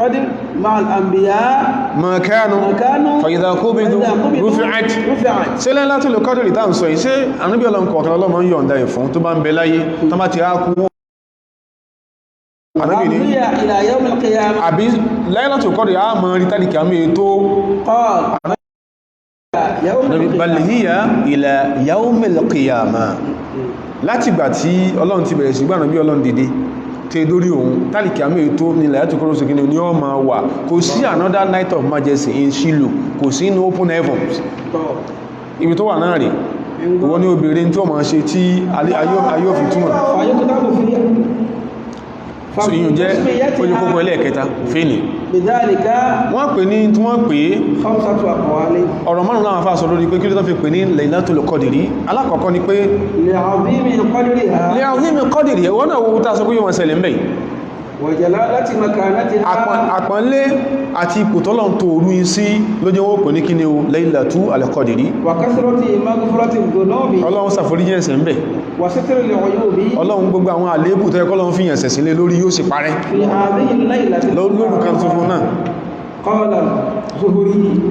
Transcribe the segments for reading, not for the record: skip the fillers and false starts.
القدر مع الأنبياء ما كانوا فإذا قبضوا رفعت ṣé Laylatul Qadr tá ń sọ yìí ṣé ànábì Ọlọ́run kọ̀ọ̀kan Ọlọ́run ń yọ̀ǹda ẹ̀ fún tó bá ń bẹ láyé tó bá ti á kú ànábì ní إلى يوم القيامة àbí Laylatul Qadr á mọ̀ rí tàbí kàmí ètò قال يوم القيامة bal hiya ila yawmil qiyamah láti ìgbà tí Ọlọ́run ti bẹ̀rẹ̀ sí gbà ànábì Ọlọ́run dìde tẹ dórí òun tálìkì àmì ètò ní Laylatul Qadr sí kí ni ó máa wà kò sí another night of majesty in Shiloh kò sí in open heavens ibi tó wà náà rí ìwọ ní obìnrin tí ó máa ṣe tí ayé òfin túnmọ̀ so yíò jẹ́ ojú kókó ẹlẹ́ẹ̀kẹta fèèlì wọ́n pè ní tí wọ́n pè ọ̀rọ̀ márùn láwọn afá sọ lórí pé kí ló tó fi pè ní Laylatul Qadr alákọ̀ọ́kọ́ ni pé li'azimi qadriha wọ́n náà wọ́n tàà sọ pé yóò wọ́n ṣẹlẹ̀ mẹ́ àpọ́nlé àti ipò tọ́lọ̀ tó orú sí ló jẹ́ wọ́n pè ní kíni o Laylatul Qadr Ọlọ́run ṣàforíjì ẹ̀ṣẹ̀ ń bẹ Ọlọ́run gbogbo àwọn àléébù tó yẹ k'Ọlọ́run fi yẹ̀ṣẹ̀ sílé lórí yóò sì parẹ́ lórí kan tó fún náà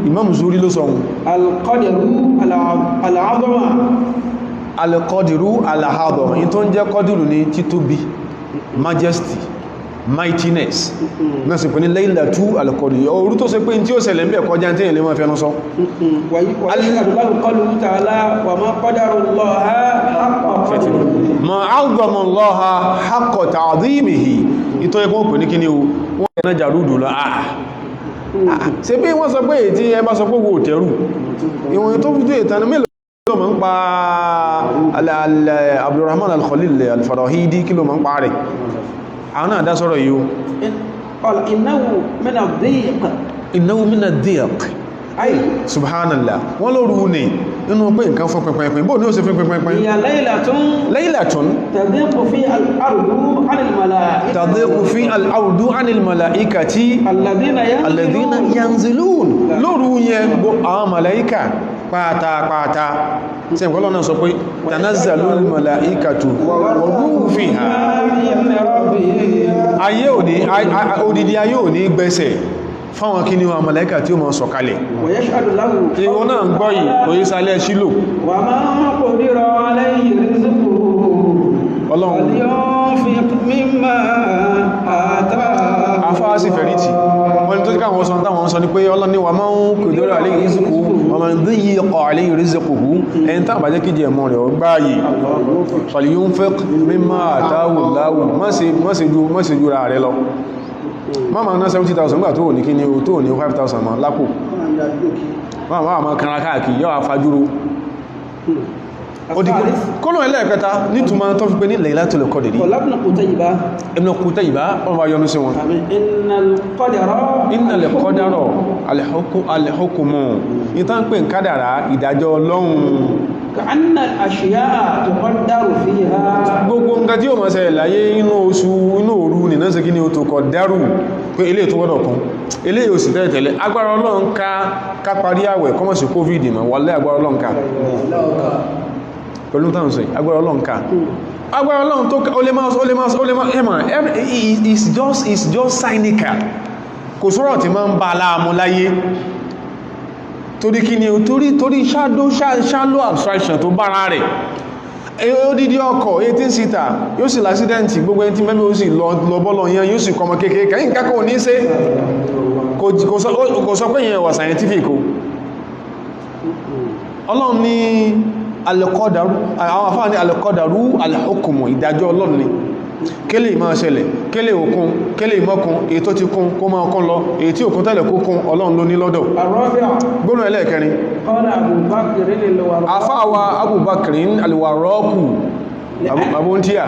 Imam Zuhri ló sọ al-qadru al-'azama in tó ń jẹ́ qadru ní títóbi majesty mightiness náà sì pè ní Laylatul Qadr orú tó ṣe pé tí ó ṣẹlẹ̀ ń bẹ̀ kọjá tí èyàn lè máa fẹ́nu sọ ma 'azzama Allaha haqqa ta'zimihi ìtọ́ ẹgbọ́n pè ní kíní o wọ́n yẹn náà jàrúdù lọ ṣe bí wọ́n sọ pé èyí tí ẹ bá sọ pé wò tẹ̀rù ìwọ̀n tó fi tó ìtànà mélòó kí ló máa ń pa Abdurrahman al-Khalil al-Farahidi kí ló máa ń pa rẹ̀ àwọn náà dá sọ́rọ̀ yíó innahu min ad-diq ay subhanallah wọ́n ló rú ní nínú pé nǹkan fún pẹ̀pẹ̀pẹ̀ bóò ní ó ṣe fún pẹ̀pẹ̀pẹ̀ laylatun tadiqu fi al-ardu 'anil mala'ikati alladhina yanzilun lóru yẹn àwọn màláíkà pátápátá tí ẹ̀kọ́ lọ́nà sọ pé tanazzalul mala'ikatu wa ruhu fiha ayé òní odidi ayé òní gbẹ́sẹ̀ fáwọn kí ní wọn màláíkà tí ó mọ́ sọ̀kalẹ̀ ìwọ náà ń gbọ́ yìí kò yí sálẹ̀ Ṣílò Ọlọ́run afáwásí fẹ̀rítì wọ́n ni tó kíkà wọ́n sọ táwọn sọ ní pé Ọlọ́run ní wà máa ń kò dórí alayhi rizquhu ọmọ ìdíyí ọkọ̀ alayhi rizquhu ẹni tàà bá jẹ́ kí jẹ mọ́ rẹ̀ ó gbáyìí falyunfiq mimma atahu Allahu má ṣe jù ra rẹ̀ lọ máa ná 70,000 gbà tó ní kí ní o tó ní 5,000 ma lápò máa ma kanra káàkiri yọ́ àfajúrò kọ́nà ẹlẹ́ẹ̀kẹta nítùmọ̀ tó fi pé ní Laylatul Qadr Ibn Qutaybah wọ́n bá yọnú sí wọn innal qadara al-hukmu ìtàn pé ń kádàrá ìdájọ́ Ọlọ́run gbogbo nǹkan tí ó mọ̀ ṣẹlẹ̀ láyé inú oṣù inú òru nìna sí kí ní o tó kọ dárù pé ilé tó gbọ́dọ̀ kan ilé yóò sì tẹ́lẹ̀ agbára Ọlọ́run ká parí àwẹ̀ kọmọ̀sí covid ma wọlé agbára Ọlọ́run ká pẹ̀lú tàun sọ agbára Ọlọ́run ká agbára Ọlọ́run tó it's just cynical kò sọ́rọ̀ tí máa ń bá aláàmú láyé torí kí ni torí shallow abstraction tó bára rẹ̀ odidi ọkọ̀ 18 seater yóò sì lásídẹ́ntì gbogbo ẹni tí mẹ́bí ó sì lọ bọ́lọ̀ yẹn yóò sì kọmọ kéèkéé kẹ́yìn kákọ̀ ní ṣe kò sọ pé yẹn wà scientific o Ọlọ́run ní al-qadaru àwọn afáà ní al-qadaru al-hukmu ìdájọ́ Ọlọ́run ni kélé ìmọ̀ ṣẹlẹ̀ kélé òkun kélé ìmọ́kun èyí tó ti kún kó máa kún lọ èyí tí òkun tẹ́lẹ̀ kó kún Ọlọ́run ló ní lọ́dọ̀ gbónú ẹlẹ́ẹ̀kẹrin afáwa Abubakrin al-Warraqu abúntíyà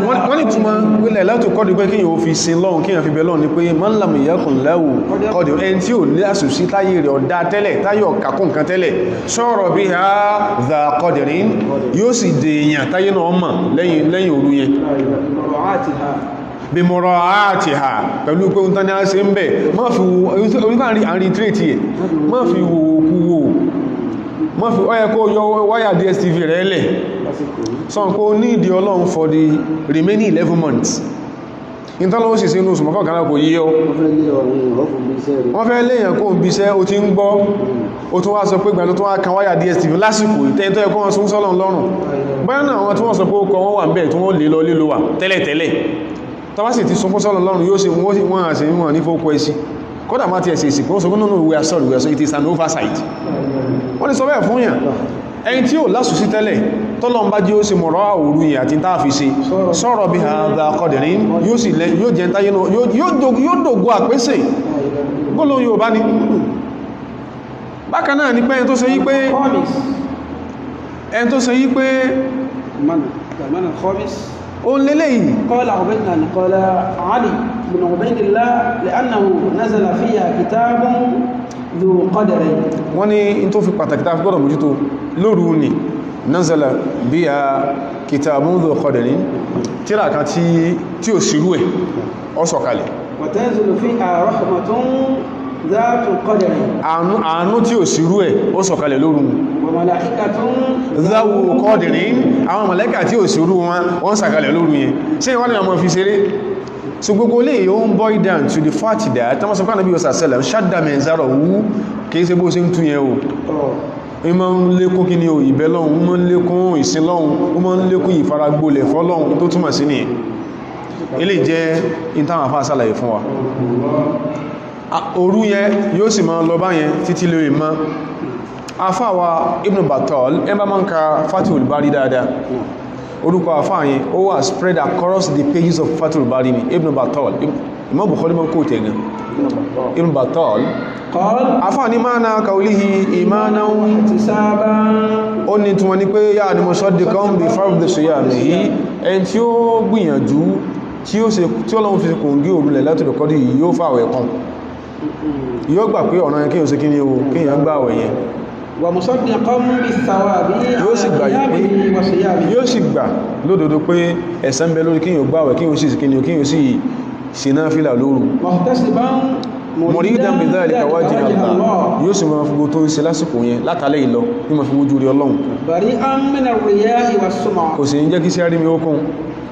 wọ́n ni túnmọ̀ wílẹ̀ látò kọ́dù pé kíyàn ó fi sin lọ́hun kíyàn fi bẹ lọ́hun ni pé man lam yakun lahu kọ́dù ẹni tí ò ní àsùsí táyé rẹ̀ ọ̀dá tẹ́lẹ̀ táyé ọ̀kàkún nǹkan tẹ́lẹ̀ sara biha dha qadrin yóò sì dè èèyàn táyé náà mọ̀ lẹ́yìn òru yẹn bí mọ̀rọ̀ àti ha pẹ̀lú pé oúnjẹ ní a ṣe ń bẹ̀ má fi àrí tírètì ẹ̀ má fi wò má fi ọyẹ kó yọ wáyà DSTV rẹ̀ lẹ̀ sọ pé ó ní ìdí Ọlọ́run for the remaining 11 months ìtọ́lọ́wọ́ sì sí inú oṣù mọ́kànlá kò yíyọ́ wọ́n fẹ́ léèyàn kó ń bí iṣẹ́ o ti ń gbọ́ o tún wá sọ pé gbẹ̀lú tó wá kan wáyà DSTV lásìkò ìtẹ́ẹ̀tọ́ ẹ̀kọ́ wọn sún sọ́lọ̀ lọ́rùn báyọ̀ náà wọn tí wọ́n sọ pé ó kọ wọ́n wà ń bẹ̀ tí wọ́n lè lọ lílo wà tẹ́lẹ̀tẹ́lẹ̀ tọ́wá sì ti sún fún sọ́lọ̀ lọ́rùn yóò sì wọ́n àṣẹ wọn ní fókó ẹsí kódà má ti ẹ̀sẹ̀ ìsìnkú ó sọ pé nínú we are sorry it is an oversight wọ́n ni sọ bẹ́ẹ̀ fún yàn ẹni tí ó lásùsí tẹ́lẹ̀ tọ́lọ̀ ń bá jí ó sì mọ̀rọ̀ òru yìí àti tá fi ṣe sọ̀rọ̀ bí hadha qadrin yóò sì lẹ́ yóò jẹ́ táyé náà yóò dògbò àpésè gbọ́lọ́ yóò bá ní bákan náà ní pé ẹni tó ṣe yí pé ó ń lélẹ̀ yìí قال علي بن عبيد الله لأنه نزل فيها كتاب ذو قدر wọ́n ní tó fi pàtàkì tá fi gbọ́dọ̀ mójútó lóru ní nazala biha kitabun dhu qadrin tírà kan tí ò sírú ẹ̀ ó sọ̀kalẹ̀ وتنزل فيها رحمة ذات قدر àánú tí ò sírú ẹ̀ ó sọ̀kalẹ̀ lóru وملائكة dhu qadrin àwọn màláíkà tí ò sírú wọ́n sọ̀kalẹ̀ lóru yẹn ṣé wọ́n ní ọmọ fi ṣeré so gbogbo lè yóò ń boil down to the fact that tọ́mọ̀ sọpá nàbí ọ̀sàsẹ́lẹ̀ ṣádà mẹ́zàrọ̀ wú kìí ṣe bó ṣe ń tún yẹn o ìmọ̀ ń lékún kí ni o ìbẹ́ lọ́hun ó mọ́ ń lékún ìsin lọ́hun ó mọ́ ń lékún ìfaragbólẹ̀ fọ́lọ́hun tó túmọ̀ sí nìyẹn ilé jẹ́ ìtàwọn àfáà sàlàyé fún wa òru yẹn yóò sì máa lọ báyẹn títí lè mọ́ àfáà wa Ibn Battal ẹ bá máa ń ka Fathul Bari dáadáa orúkọ àfáà yẹn ó wà spread across the pages of Fathul Bari ni Ibn Battal Imam Bukhari mọ́ kó tẹ̀gàn Ibn Battal àfáà ní mána qawlihi imanan ó ní tí wọ́n ní pé yáà ni musaddiqan bi fardhi siyamihi ẹni tí ó gbìyànjú tí ó lọ́wọ́ fi kòǹgí òrùlẹ̀ láti rẹ̀kọ́dì yóò fàwẹ̀ kan yóò gbà pé ọ̀nà yẹn kíyàn sí kíní o kíyàn gbà àwẹ̀ yẹn yóò sì gbà lódodo pé ẹ̀san ń bẹ lórí kíyàn gbà àwẹ̀ kíyàn sì kíní o kíyàn sì ṣe náfílà lóru muridan bi dhalika wajha Allah yóò sì máa fúgbó tó ń ṣe lásìkò yẹn látàlẹ́ ìlọ ní ma fi wójú rí Ọlọ́run kò sì ń jẹ́ kí sí àrí mi ó kún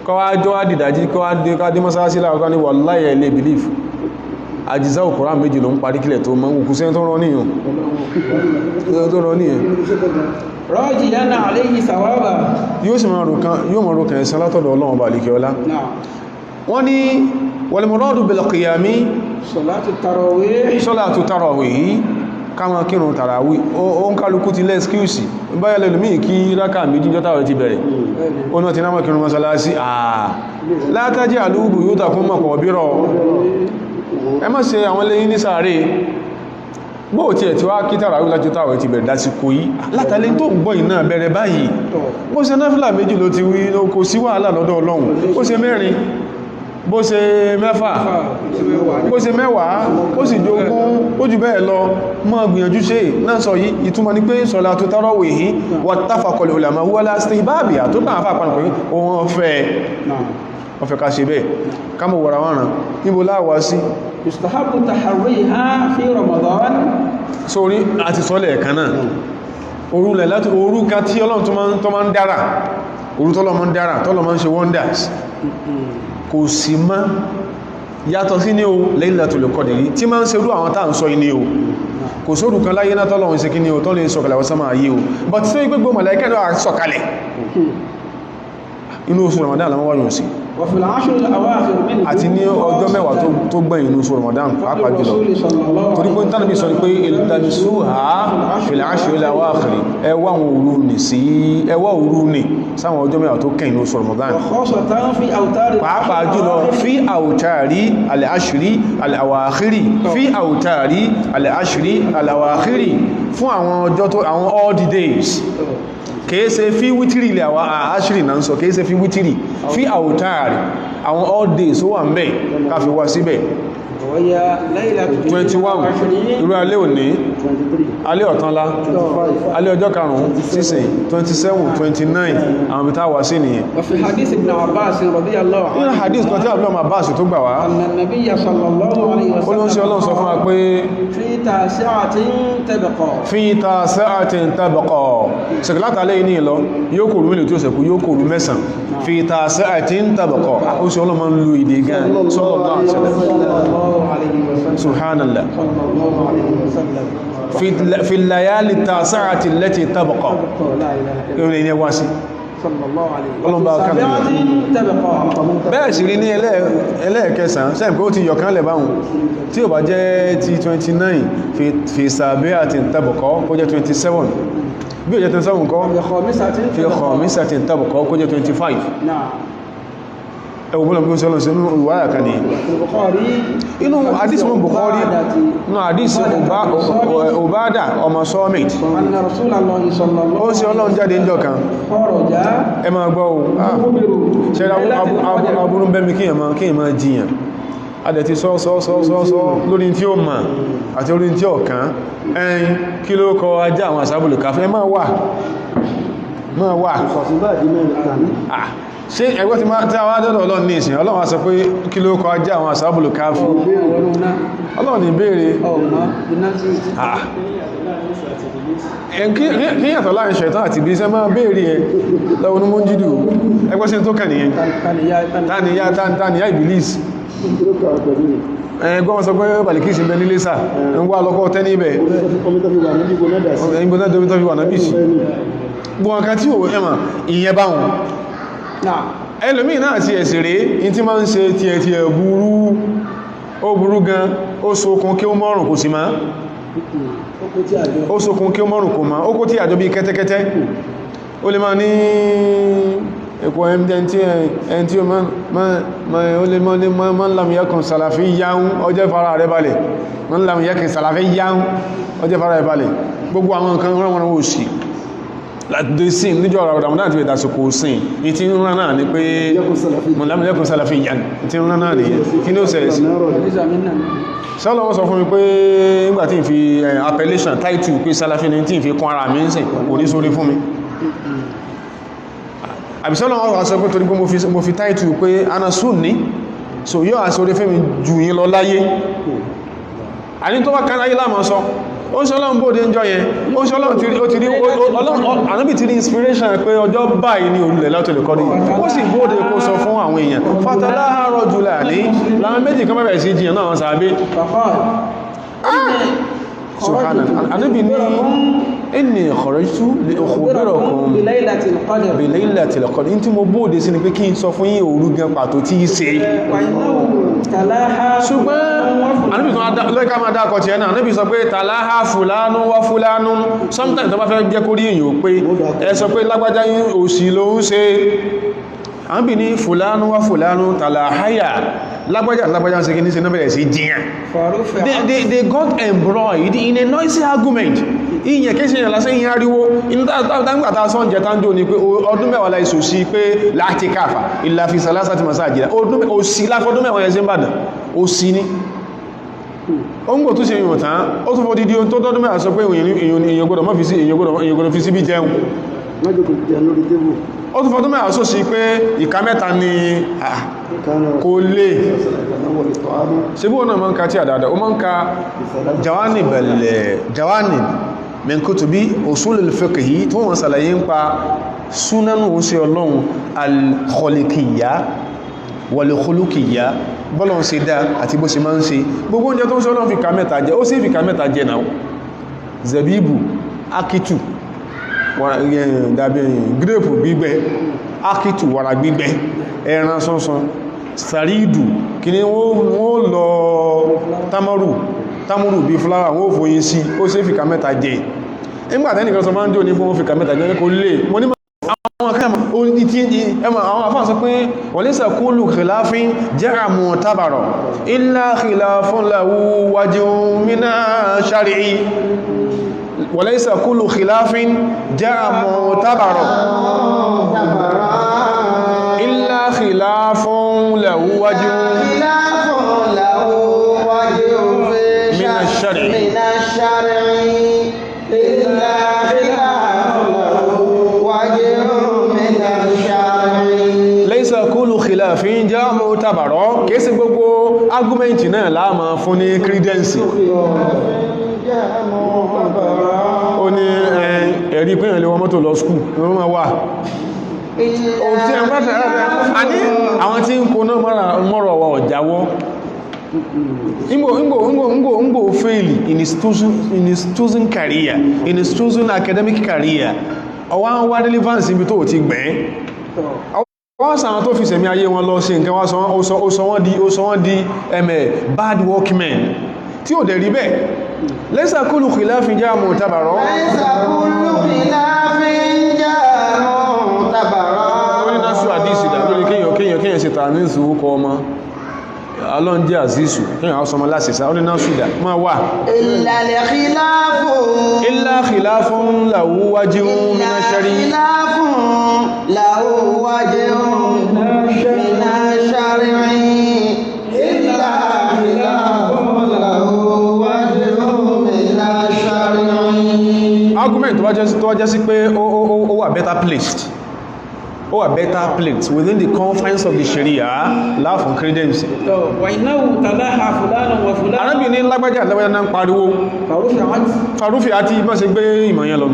kọwàájọ́ àdìdájí kọwàádé mọ́sálásí láàrùn ní wallahi ilé belief àjíṣà Kùránì méjì ló ń parí kílẹ̀ tó mọ́ òkú sẹ́yìn tó rán níyàn rajiyan alayhi sawaba yóò sì mọ̀ rọ̀kàn ẹ̀san látọ̀dọ̀ Ọlọ́run bá líkẹ́ ọlá wọ́n ní wal muradu bil qiyami salatu tarawih káwọn kírun tàràwí o ń kálukú ti lẹ́skíùsì báyẹ̀ lẹ́lùmí kí rákà méjì jọta rẹ̀ ti bẹ̀rẹ̀ o náà ti náà kírun mọ́sálásí látàjí àlúgbù yóò tàkún mọ̀kọ̀ bírọ̀ ẹ má ṣe àwọn lẹ́yìn ní sàárè bóò tí ẹ̀ tí wá kí tàràwí láti tàwẹ̀ ti bẹ̀rẹ̀ lásìkò yìí látàlẹ́ tó gbọ́ iná bẹ̀rẹ̀ báyìí bó ṣe náfìlà méjì ló ti wí kò sí wàhálà lọ́dọ̀ Ọlọ́run bó ṣe mẹ́rin bó ṣe mẹ́fà bó ṣe mẹ́wàá ó sì jogún ó jù bẹ́ẹ̀ lọ mọ́ gbìyànjú ṣe náà sọ yìí ìtumọ̀ ní pé salatu tarawih wattafaqal ulama wala istihbabiha tó bá àfà àpànà pé wọ́n fẹ́ ká ṣe bẹ́ẹ̀ ká mọ̀ wọ̀ra wọ́n rán níbo láwá sí yustahabbu tahriha fi Ramadan sórí àti sọ́lẹ̀ ẹ̀kan náà orúlẹ̀ láti orú ká tí Ọlọ́run tó máa ń dára orú tọ́lọ́ máa ń dára tọ́lọ́ máa ń ṣe wonders kò sí mọ́ yàtọ̀ sí ní o Laylatul Qadr tí máa ń ṣe rú àwọn tàà ń sọ iní o kò sórù kan láyé náà tọ́lọ̀ ìsìnkí ní o tọ́lọ̀ ìsọ̀kalẹ̀ wọ́n sánmà ayé o but tí ó yí gbogbo màláíkà náà sọ̀kalẹ̀ inú oṣù Ramadan làwọn wáyọ̀ sí àti ní ọjọ́ mẹ́wàá tó gbẹ̀yìn inú oṣù Ramadan pàápàá jùlọ torí pé tánàbí sọ ní pé iltamisuha fil ashril awakhir ẹwà òru ní sáwọn ọjọ́ mẹ́wàá tó kẹ́yìn inú oṣù Ramadan pàápàá jùlọ fi awtari al-ashri al-awakhiri fi awtari al-ashri al-awakhiri fún àwọn ọjọ́ tó àwọn odd days kèése fi wítírì ilẹ̀ àwọn àṣírí náà ń sọ kèése fi wítírì fi àwòtáàrí àwọn all days ó wà ń bẹ̀ káfí wá síbẹ̀ 21 irú alẹ́ òní alẹ́ ọ̀tánlá alẹ́ ọjọ́ karùn-ún sísìn 27 29 àwọn ibi táwà sí nìyẹn وفي حديث ابن عباس رضي الله nínú عنه hadith kan tí Abdullah Abbas tó gbà wá أن النبي صلى الله عليه olóńsí ọlọ́run sọ fún wa وسلم pé في تاسعة تبقى fi tasa'atin tabqa sẹ̀kìlátà lẹ́yìn ní ìlọ yóò kòrò mílò tí ó sẹ̀kú yóò kòrò mẹ́sàn fi tasa'atin tabqa ó sì ọlọ́mọ ń lo ìdè gan sallallahu alaihi wasallam صلى الله عليه وسلم subhanallah صلى الله عليه وسلم fi layali tasa'ati allati tabqa لا إله إلا ìrìn ìyẹn wá sí صلى الله عليه Ọlọ́run bá وسلم kàmì تبقى bẹ́ẹ̀ sì rí ní ẹlẹ́ẹ̀kẹsàn sẹ́m pé ó ti yọ̀kan lẹ̀ báhùn tí ó bá jẹ́ ti 29 fi sabi'atin tabqa kó jẹ́ 27 bí ó jẹ́ 27 kọ́ بخامسة fi khamisatin tabqa kó jẹ́ 25 نعم ẹwọ bọ́lọ̀ bí ó sọ́lọ̀ sí inú ìwáyà kan ní البخاري inú hadith mọ́ Bukhari inú hadith Ubada ọmọ Samit أن رسول الله صلى الله ó sì ọlọ́run jáde ń jọ kan خرج ẹ máa gbọ́ o ṣe aburú bẹ́mi kí èèyàn jiyàn adẹ̀ ti sọ lórí tí ó ma àti orí tí ó kàn ẹ̀yìn kí ló kọ ajá àwọn àsábùlù káfẹ́ máa wà ṣe ẹgbẹ́ ti máa tí a wá dọ́dọ̀ ọlọ́run ní ìsìn ọlọ́run sọ pé kí ló kọ ajá àwọn àsábùlù káfẹ́ ọlọ́run ní béèrè kí yàtọ̀ láàrin ṣẹ̀tán àti bí iṣẹ́ máa béèrè ẹ lọ́wọ́ ní mọ́ jídù ẹgbẹ́ sí tó kàn nìyẹn tánìyà ìbìlìs ẹgbọ́n wọn sọ pé balikisi bẹ nílé sáà ń wá lọ́kọ́ tẹ́ ní ibẹ̀ ìbọn náà domi tó fi wà náà bí sí gbọ́n kan tí ó ẹmà ìyẹn bá wọn ẹlòmí náà ti ẹ̀sì rẹ̀ in tí máa ń ṣe ti ẹ̀ burú gan ó sokun kí ó mọ́rùn kò sí máa ó sokun kí ó mọ́rùn kò máa ó kó tí àjọ bí kẹ́tẹ́kẹ́tẹ́ ó lè máa ní ẹ̀kọ́ ẹni tí ó máa ń lámìyàkùn sàlàfí yáhún ọjẹ́ fara rẹ̀ balẹ̀ máa ń lámìyàkùn sàlàfí yáhún ọjẹ́ fara rẹ̀ balẹ̀ gbogbo àwọn nǹkan rán wọn ó sì láti sí níjọ́ ọ̀rọ̀ Ramadan ti ìdásòkò sin ní tí ń rán náà ní pé lámìyàkùn sàlàfí yáhún tí ń rán náà ní kí ní ó ṣẹlẹ̀ sí sọ́lọ́ wọ́n sọ fún mi pé nígbà tí ń fi appellation title pé sàlàfí ní tí ń fi kún ara mi ń sìn kò ní sórí fún mi àbísọ́lọ́ wọn wà sọ pé torí pé mo fi táìtù pé ana sunni so yóò àṣẹ orí fẹ́mi jù yín lọ láyé àní tó bá kan láyé láàmọ́ sọ ó ń sọ́lọ́ ń bóde ń jọ yẹn ó ń sọ́lọ́ ànábì ti rí inspiration pé ọjọ́ báyìí ní orílẹ̀ látọ̀lẹ̀ kọ́ ní ó sì bóde kó sọ fún àwọn èèyàn fatalaha rajulani láwọn méjì kan bẹ̀rẹ̀ sí jiyàn náà sàábé subhanallah ànábì ní inni kharajtu li ukhbirakum bi laylatil qadr in tí mo bóde sí ni pé kí n sọ fún yín òru gan pàtó tí í ṣe ṣùgbọ́n ànábì tó lọ́ẹ̀ká máa dákọ̀ tí ẹ náà ànábì sọ pé tàláhà fùlánú wá fùlánú sometimes tó bá fẹ́ jẹ́ kó rí èyàn pé ẹ sọ pé lágbájá yín òsì ló ń ṣe ànábì ní fùlánú wá fùlánú tàláháyà lágbájá ń ṣe kí ní ṣe náà bẹ̀rẹ̀ sí jíyàn they got embroiled in a noisy argument ìyẹn kí ṣe ìyànlásẹ́ ìyẹn ariwo ìgbàta sọ́njẹ tánjò ní pé ọdún mẹ́wàá láìsò sí pé láti káfà ìlàfi sàlásà ti masá àjíra òsì láfọdún mẹ́wàá yẹn sí ìbàdàn òsì ní ó ń gbò tó ṣe ìwọ̀n tán ó tún fọ́dí díò tó tọ́dún mẹ́wàá sọ pé èyàn gbọ́dọ̀ mọ́ fi sí èyàn gbọ́dọ̀ fi sí bí jẹun ó tún fọ́dún mẹ́wàá sọ sí pé ìka mẹ́ta ni kò lè ṣe bí wọ́n náà máa ń ka tí àdáadáa ó máa ń ka jawani min kutubi usul al-fiqh tó wọ́n sàlàyé ń pa súnánù ó sí ọlọ́run al-khaliqiyya wal-khuluqiyya bọ́lọ̀n ṣe dá àti bó ṣe máa ń ṣe gbogbo oúnjẹ tó ń sọ́lọ́n fi ká mẹ́ta jẹ ó sì fi ká mẹ́ta jẹ náà zabibu akitu gírèpù gbígbẹ akitu wàrà gbígbẹ ẹran sánsán sàrídù kí ni wọ́n lọ tamuru bí fúláwà wọ́n fòyí sí ó sì fi ká mẹ́ta jẹ nígbàtẹ́nìkan sọ máa ń jò ní fún fi ká mẹ́ta jẹ kò lè mo ní àwọn akẹ́mà orí tí ẹmà àwọn àfáà sọ pé walaysa kullu khilafin jara mu'tabara illa khilafun lahu wajhun mina shar'i walaysa kullu khilafin jara mu'tabara illa khilafun lahu wajhun mina shar'i kullu khilafin jaa mu'tabara kéèsì gbogbo argument náà láàmà fún ní credence ó ní ẹ̀rí pínyàn lè wọ́n mọ́tò lọ skúù ní wọ́n máa wà àwọn tí ń kó náà mọ́rọ̀ wà ọ̀jáwọ́ Ngbo fail in his chosen career, in his chosen academic career. Ọwá wá relevance ibi tó ti gbẹ̀ẹ́. Wọ́n sàwọn tó fi sẹ̀mí ayé wọn lọ sí nǹkan wá sọ wọ́n di bad workmen. Tí ò dẹ̀ rí bẹ́ẹ̀. Laysa kullu khilafin jaa mu'tabara. Laysa kullu khilafin jaa mu'tabara. Ó ní náà sọ àdísì dà lórí kéèyàn sí tàà ní ìsìnkú kọ ọmọ. Ọlọ́run jẹ́ àzíṣù kíyàn ọsọmọ lásìsá ó ní náà ṣùdá máa wà illa khilafun lahu wajhun mina shari argument tó wá jẹ́ sí pé ó wà better placed within the confines of the Sharia law from credence. Arábìnrin lágbàjá àtàwàjá náà ń pariwo farufi àti bá ṣe gbé ìmọ̀ yẹn lọ.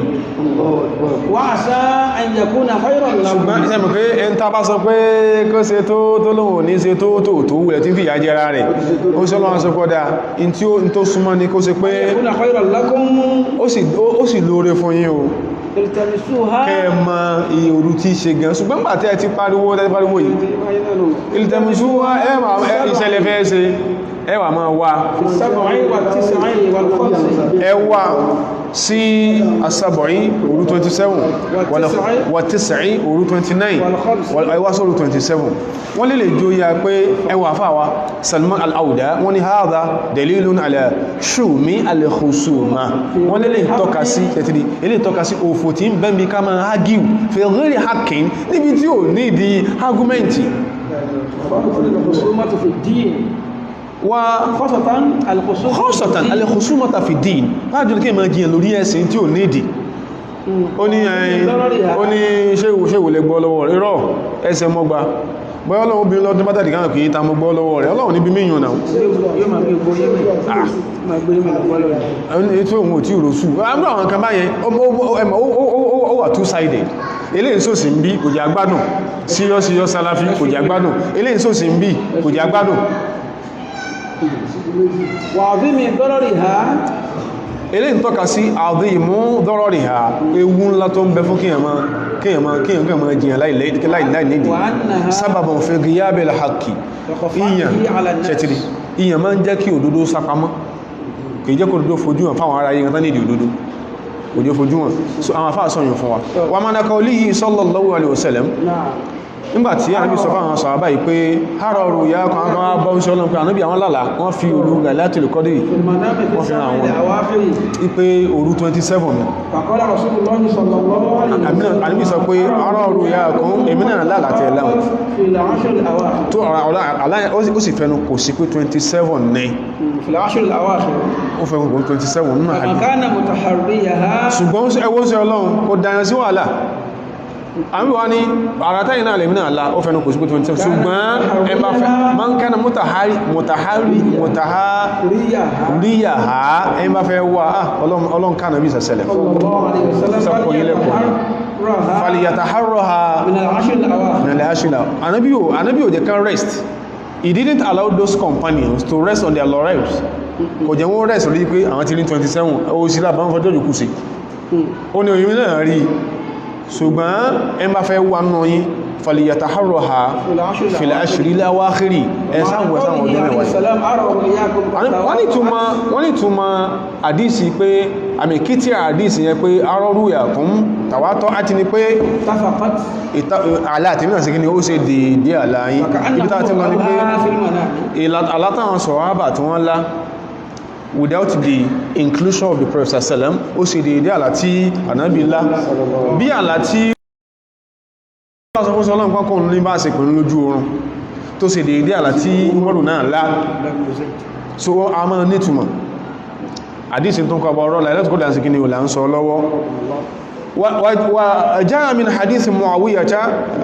Ṣùgbọ́n ìṣẹ́mù pé ẹn tàbá sọ pé kó ṣe tó lóhun ní ṣe tó wùlẹ̀ tí fi àjẹ́ ara rẹ̀ ó ṣe lọ́wọ́n sọ kọ́dá in tí ó tó súnmọ́ ní kó ṣe pé ó sì lóore fún yín o kẹ́ẹ̀mọ́ iye òru tí ṣe gan ṣùgbọ́n gbà tẹ́ ti pariwo yìí ìlítẹ̀mùsúwá ìṣẹ̀lẹ̀ fẹ́ ṣe ẹwà máa wá ẹwà sí asábọ̀rí òru 27 wà tísàí òru 29 ẹwà sóru 27 wọ́n lè jó ya pé ẹwà fàwà Salman al-Auda wọ́n ni hadha dalilun ala shumi al-khusuma wọ́n lè tọ́ka sí òfò tí ń bẹ́m̀bí ká máa hagiu fi ghairi haqqin níbi tí ò ní ìdí argumenti khasatan al-khusumata fi din bájú kí ma jíyàn lórí ẹ̀sìn tí ò ní ìdí ó ní ṣéwò lè gbọ́ lọ́wọ́ rẹ̀ rọ̀ ẹsẹ̀ mọ́gba bọ́yọ́ lọ́wọ́ bí lọ́dún bátàdì kan kìí ta mọ́ gbọ́ lọ́wọ́ rẹ̀ ọlọ́run níbi míyàn náà ètò òun ò tí òròsù àmì àwọn kan báyẹn ó wà two-sided eléyìí sósì ń bí kò jẹ́ agbádùn síyọ́ Salafi kò jẹ́ agbádùn eléyìí sósì ń bí kò jẹ́ agbádùn wàdími dọ́rọ̀rìhá eléyìí tọ́ka sí àdímú dọ́rọ̀rìhá ewu ńlá tó ń bẹ fún kíyàn máa jìyàn láìlédì sábàbọn fi gíyàbẹ̀ láhàkì ìyàn máa ń jẹ́ kí òdodo sápamọ́ kìí jẹ́ kó òdodo fojú hàn fáwọn ará yìí tán nídi òdodo òjò fojú hàn so àwọn afá sọ́yìn fún wa wà máa nakọ̀ líyìí sallallahu alaihi wasallam nígbàtí ànábì sọ fáwọn sàhábà yìí pé hárọrù ya kan bọ́ ń ṣọ́lọ́n pé ànábì àwọn lálàá wọ́n fi òru Lailatul Qadr wọ́n fi àwọn ipé òru 27 ànábì sọ pé hárọrù ya kan èmi náà lálàá tẹ́ láwọn tó ó sì fẹ́nu kò sí pé 27 ní ó fẹ́ kò 27 nínú àdí ṣùgbọ́n ẹwọ́ sí ọlọ́run kò dáyàn sí wàhálà àmì wá ní àrátẹ́yìn náà lèmínà àlá ó fẹ́nu kò sí pé 27 ṣùgbọ́n ẹbá fẹ́ ma ń kẹ́nà mọ́tàháríyàhá ẹbá fẹ́ wà ọlọ́run kánà bí sẹ̀sẹ̀lẹ̀ fàlìyàtàhárọ̀ha ànábí ò jẹ́ kan rest. He didn't allow those companions to rest on their laurels kò jẹ́ wọ́n rest rí pé àwọn ti rí 27 ó sí lábá ń fọjọ́ jùkú sí ó ní òyìn náà rí ṣùgbọ́n ẹ bá fẹ́ wà náà yí فليتحرها في العشر الأواخر wọ́n ní túnmọ̀ àdísì pé àmì kìtì àdísì yẹn pé arọ́rù yàkún tàwátọ́ àti ni pé aláàtí mìíràn sí kí ni ó ṣe dèédé àláyí ibi tá ti lọ ní pé alátàwọn sọ̀hábà tí wọ́n lá without the inclusion of the Prophet sallam ó ṣe dèédé àlá tí ànábì lá bí àlá tí ọ̀sọ̀kúnsọ ọlọ́run pọ́kùn ní bá ṣe pẹ̀lú lójú oorun tó ṣe dèédé àlá tí Umaru náà lá so a máa nítumọ̀ àdísì tó ń kọ ọba ọ̀rọ̀ Lailatul Qadr sí kí ni ò là ń sọ lọ́wọ́ وجاء من حديث معاوية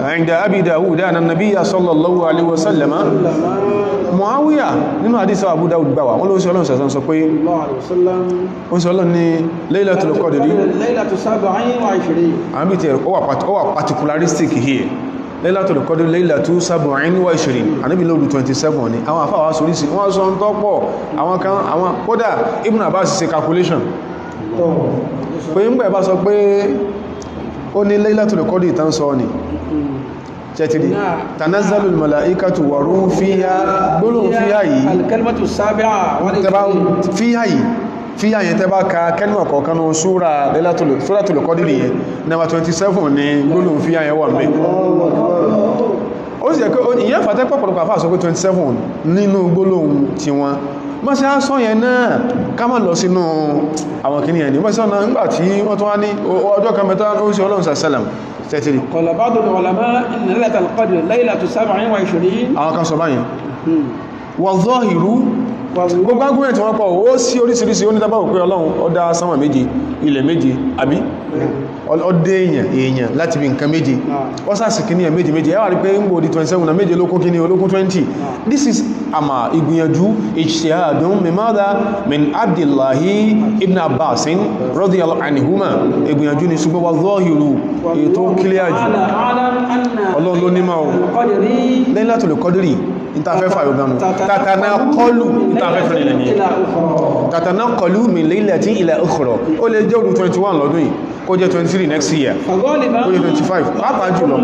عند أبي داود أن النبي صلى الله عليه وسلم معاوية nínú hadith Abu Dawud gbà wá wọ́n ló sọ Ọlọ́run sẹ̀sán sọ pé ó sọ Ọlọ́run ní Laylatul Qadri àmì tí ó wà particularistic here Laylatul Qadri Laylatu 27 àníbí lóòrù 27 ni àwọn àfáà sórí sí wọ́n sọ ń tọ́pọ̀ àwọn kódà Ibn Abbas ṣe calculation pé ń gbẹ̀ bá sọ pé ó ní Laylatul Qadri ìtàn sọ ni ṣẹ̀tìrí tanazzalul malaikatu wa ruhu fiha gbólóhùn fiha yìí al-kalimatu as-sabi'a fiha yẹn tẹ́bá ka kẹ́lìmọ̀ kọ̀ọ̀kan ní Suratul Qadri yẹn number 27 ní gbólóhùn fiha yẹn wà mẹ́ ó sì yẹ pé ìyẹn fàtẹ́ pọ̀pọ̀lọpọ̀ àfáà sọ pé 27 nínú gbólóhùn tí wọ́n má ṣe á sọ yẹn náà ká má lọ sínú àwọn kìíní ẹni wọ́n sọ́nà nígbàtí wọ́n tó wá ní ọjọ́ kan mẹ́ta ó sì Ọlọ́run sàṣẹ́lẹ̀m tẹ́tìrì qala ba'du al-ulama inna Laylatul Qadri laylatu 27 àwọn kan sọ báyìí wọ́n zọ́hìrú gbogbo agbóyẹ̀ tí wọ́n pọ̀ ó sí oríṣiríṣi ó ní tábà pé Ọlọ́run ó dá sánmà méje ilẹ̀ méje àbí ọdẹ èèyàn láti bí nǹkan méje ó sáàsì kí ní ẹ̀ méje méje ẹwà rí pé ń gbò di 27 na méje lókún kí ní olókún 20 this is àmà ìgbìyànjú ijtihadun mimada min Abdullahi ibn Abbasin radiyallahu anhuma ìgbìyànjú ni ṣùgbọ́n wà zọ́hìrú ètò kílíà jù Ọlọ́run ló nímọ̀ Laylatul Qadri ìtafẹ́fà yóò tatanaqalu ìtafẹ́fà nílẹ̀ ní tatanaqalu min laylatin ila ukhra ó lè jẹ́ òru 21 lọ́dún yìí kó jẹ́ 23 next year kó jẹ́ 25 pàápàá jùlọ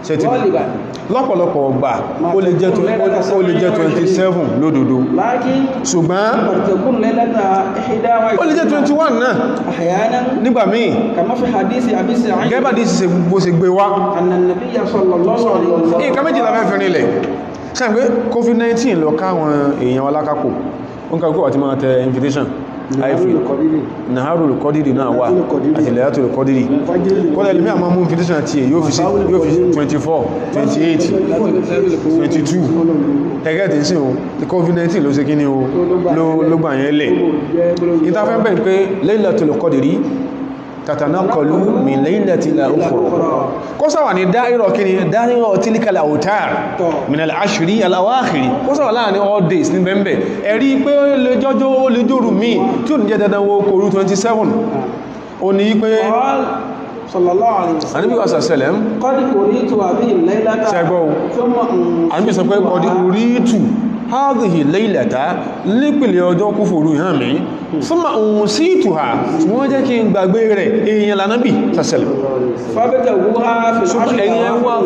ṣètìlẹ̀ lọ́pọ̀lọpọ̀ ọgbà ó lè jẹ́ 27 lódodo ṣùgbọ́n ó lè jẹ́ 21 náà nígbà míì gẹ́bà dí sí bó ṣe gbé wá nǹkan méjìlá mẹ́fẹ́ nílẹ̀ ṣàgbé COVID-19 lọ káwọn èèyàn alákápò ó ń kàkó àti máa tẹ invitation Naharul Qadri náà wà àti Laylatul Qadri kọ́lẹ̀ ilmi àmọ́ mú invitation àti yóò fi 24 28 22 ẹgẹ́ tí sí ohun COVID-19 ló ṣe kí ní o ló gbà yẹn lẹ̀ ìtafẹ́ bẹ̀rẹ̀ pé Laylatul Qadri tatanaqalu min laylatin ila ukhra kó sáwà ní dáírọ̀ kí ni dáírọ̀ tilkal awtar min al-ashri al-awakhir kó sáwà láàrin all days ní bẹ̀m̀bẹ̀ ẹ̀rí pé lè jọjọ́ ó lè jòrù míì tí ò ní jẹ́ dandan wo kòrú 27 ó ní pé sallallahu alaihi wasallam Ànábì wa sallam qad uritu hadhihi al-laylata ṣẹgbọ́ Ànábì sọ pé qad uritu hadhihi al-laylata lípìlẹ̀ ọjọ́ kúfòrú ìhàn mi thumma unsituha tí wọ́n jẹ́ kí n gbàgbé rẹ̀ èèyàn l'Ànábì sallam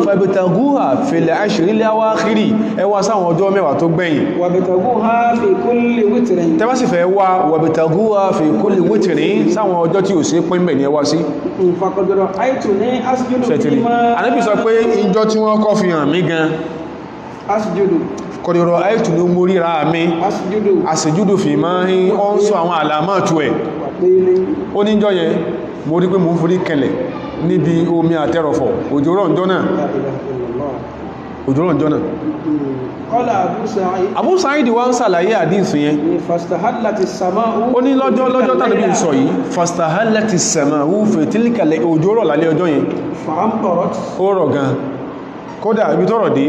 fabtaghuha fil ashri al-awakhir ẹwà sáwọn ọjọ́ mẹ́wàá tó gbẹ̀yìn tẹ́bá sì fẹ́ wá wabtaghuha fi kulli witrin sáwọn ọjọ́ tí ò sí pín bẹ̀ ní ẹwà sí Ànábì sọ pé ìjọ tí wọ́n kọ́ fi hàn mí gan kọ̀dọ̀rọ̀ àìtù ní mórí ra mi àṣìjúdò fi máa ń ọ́n sọ àwọn àlàmọ́tù ẹ̀ ó ní jọ yẹn mo rí pé mo ń forí kẹlẹ̀ níbi omi àtẹ́rọ̀fọ̀ òjòrò ǹjọ́nà Abu Sa'id wá ń sàlàyé àdínsù yẹn ó ní lọ́jọ́ tàbí bí sọ yìí fastahallati sama'u fi tilka òjòrò lálẹ́ ọjọ́ yẹn ó rọ̀ gan kódà ibi tọ́rọ̀ dé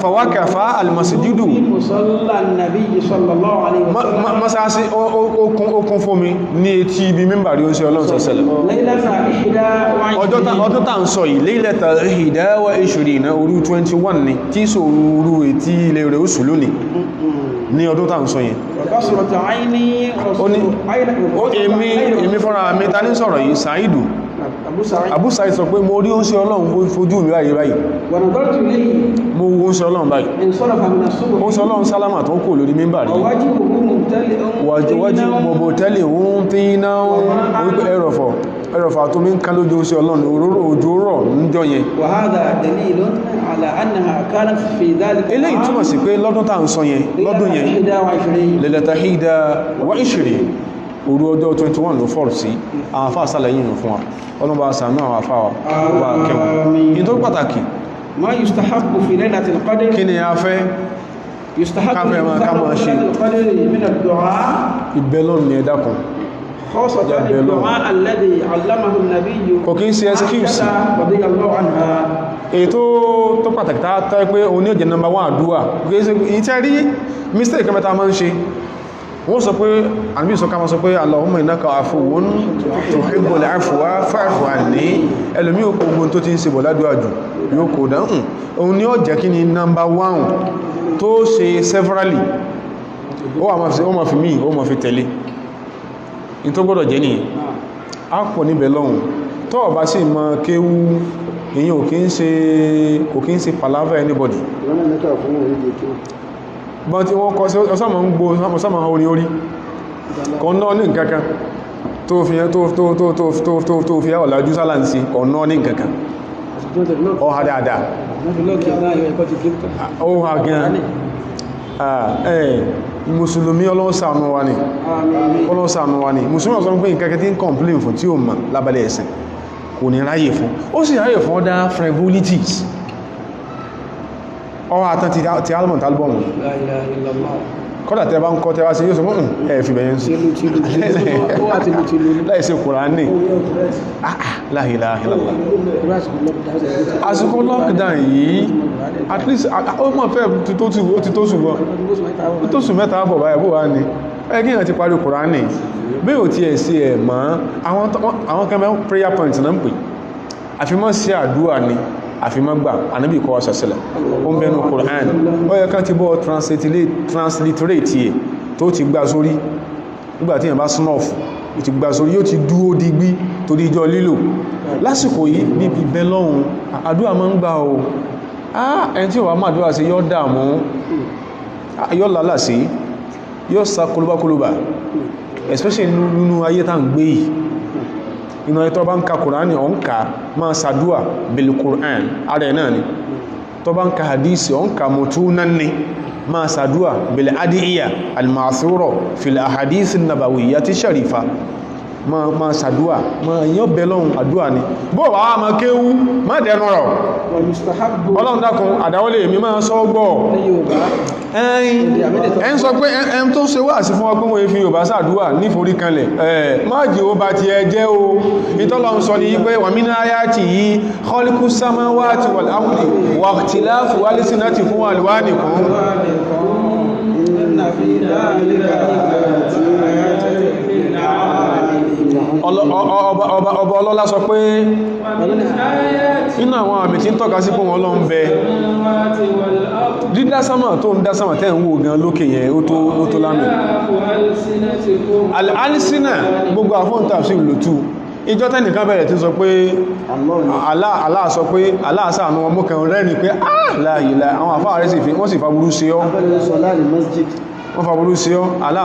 fàwákàfà almasjidu masasi okun fómi ní etí ibi mímbàrí ó sí Ọlọ́run sọ́sẹ̀lẹ̀ ọjọ́ tàà ń sọ yìí Laylata 21 òru 21 ni tí sọ òru etí ilẹ̀ rẹ̀ oṣù lónìí ní ọdún tàà ń sọ yẹn èmi fọ́nra mi ta ní sọ̀rọ̀ yìí Sa'idu Abu Sa'id sọ pé mo rí oúnṣẹ́ Ọlọ́run fojú mi báyìí mo wo oúnṣẹ́ Ọlọ́run báyìí oúnṣẹ́ Ọlọ́run sálámà tó kò lórí mímbà rí wájú mọ̀bọ̀ tẹ́lẹ̀ oún tí iná wípé ẹrọ̀fà tó mí ń ká lójú oúnṣẹ́ Ọlọ́run òróró òjò rọ̀ níjọ́ yẹn eléyìí túmọ̀ sí pé lọ́dún tá ń sọ yẹn lọ́dún yẹn Laylata 21 òru ọjọ́ 21 ló fọ́rù sí àwọn afá sálẹ̀ yìí fún wa ọlọ́bà sàánú àwọn afá wa wà kẹwọn in tó pàtàkì ma yustahabbu fi laylatil qadr kí ni a fẹ́ káfẹ́ ma ká máa ṣe ìbẹ́lọ́n ní ẹ̀dàkùn خاصة الدعاء الذي علمه النبي kò kí ń ṣe excuse رضي الله عنها ètò tó pàtàkì tàà pé o ní ọjẹ́ number 1 àdúwà ìtẹ́ rí mistake kẹmẹta máa ń ṣe wọ́n sọ pé àmì ìsọ́ká máa sọ pé Allahumma innaka afuwwun tuhibbul afwa fa'fu anni ẹlòmí òkú ogun tó ti ń ṣe bọ̀ ládùá jù yóò kò dáhùn òun ni ó jẹ́ kí ni number 1 tó ṣe severally ó ma fi mí ó ma fi tẹ̀lé in tó gbọ́dọ̀ jẹ́ nìyẹn a pọ̀ níbẹ̀ lọ́hùn tó bá sì mọ kéwú èyí kò kí ń ṣe palava anybody bọ́n tí wọ́n kọ́ sí ọsọ́mọ̀ ń gbó ọsọ́mọ̀ orí orí kan náà ní nǹkankan tó fi ọ̀lájú sálànsí kan náà ní nǹkankan ọha dáadáa ọha gan mùsùlùmí ọlọ́sànú wa ni mùsùlùmí ọ̀sán pé nǹkankan tí ń complain fún tí ó mọ̀ lábálẹ̀ ẹ̀sìn kò ní ráyè fún ó sì ráyè fún other frivolities ọwọ́ àtàn ti album kọ́dà tẹ́ bá ń kọ́ tẹ́wàá sí yóò sọ mọ́ ẹ̀fì bẹ̀yẹn sí láìsí Kùránì la ilaha illallah àsìkò lockdown yìí at least ó mọ̀ fẹ́ ti tó ṣùgbọ́n tó ṣù mẹ́ta bọ̀ báyẹ̀ bó wá ní ẹgbẹ́ ìyàn ti parí Kùránì bí ò ti ẹ̀ sí ẹ̀ mọ́ àwọn kẹ́mẹ́ prayer point náà ń pè àfimọ́ sí àdúrà ni àfimọ́gbà ànábì kọ́ ṣàṣẹlẹ̀ ó ń bẹnu Qur'an ó yẹ ká ti bọ́ transliterate yẹ tó ti gbá sórí nígbàtí yẹn bá snuff ó ti gbá sórí yóò ti dúó digbí torí ìjọ lílò lásìkò yìí níbi bẹ́ lọ́hun àdúrà máa ń gbà o ẹni tí ó wà máa àdúrà sí yóò dààmú yóò lálà sí yóò sá kolúbákolúbá especially nínú ayé tá ń gbé yìí inú ẹ̀ tó bá ń ka Kùránì ọ̀ ń ka máa sàdúà bil Kùránì ara ẹ̀ náà ni tó bá ń ka hadisi ọ̀ ń ka mutunan ni máa sàdúà bil adiyya al-ma'thura fil ahadith an-nabawiyyati sharifa máa sàdúà máa yọ́ bẹ̀lọ́un àdúà ni bó wà á máa kéwú má dẹnu rọ̀ ọlọ́run dákun àdáwọlé èmi máa sọ gbọ́ ẹn sọ pé ẹn tó ṣe wá sí fún ọgbọ́n wọ́n fi Yorùbá sàdúà níforí kanlẹ̀ má jẹ́ ó bá ti ẹ jẹ́ o ìtọ́lọ́run sọ ní pé wa min ayatihi khaliqus samawati wal ardi wa ikhtilafu alsinatikum wa alwanikum ọba ọlọ́lá sọ pé inú àwọn àmì tí ń tọ́ka sí pé wọn lọ ń bẹ dídá sámà tó ń dá sámà tẹ́ ń wò gan lókè yẹn ó tó lámì al-alsina gbogbo àfóǹtà sí ìlòtú ìjọ tẹ́nìkan bẹ̀rẹ̀ tí sọ pé Allah sọ pé Allah ṣàánú ọmọ kan rẹ̀ ní pé láàyìlá àwọn àfáà rẹ̀ sì fi wọ́n sì fàbúrú sí ọ́ wọ́n fàbúrú sí ọ́ Allah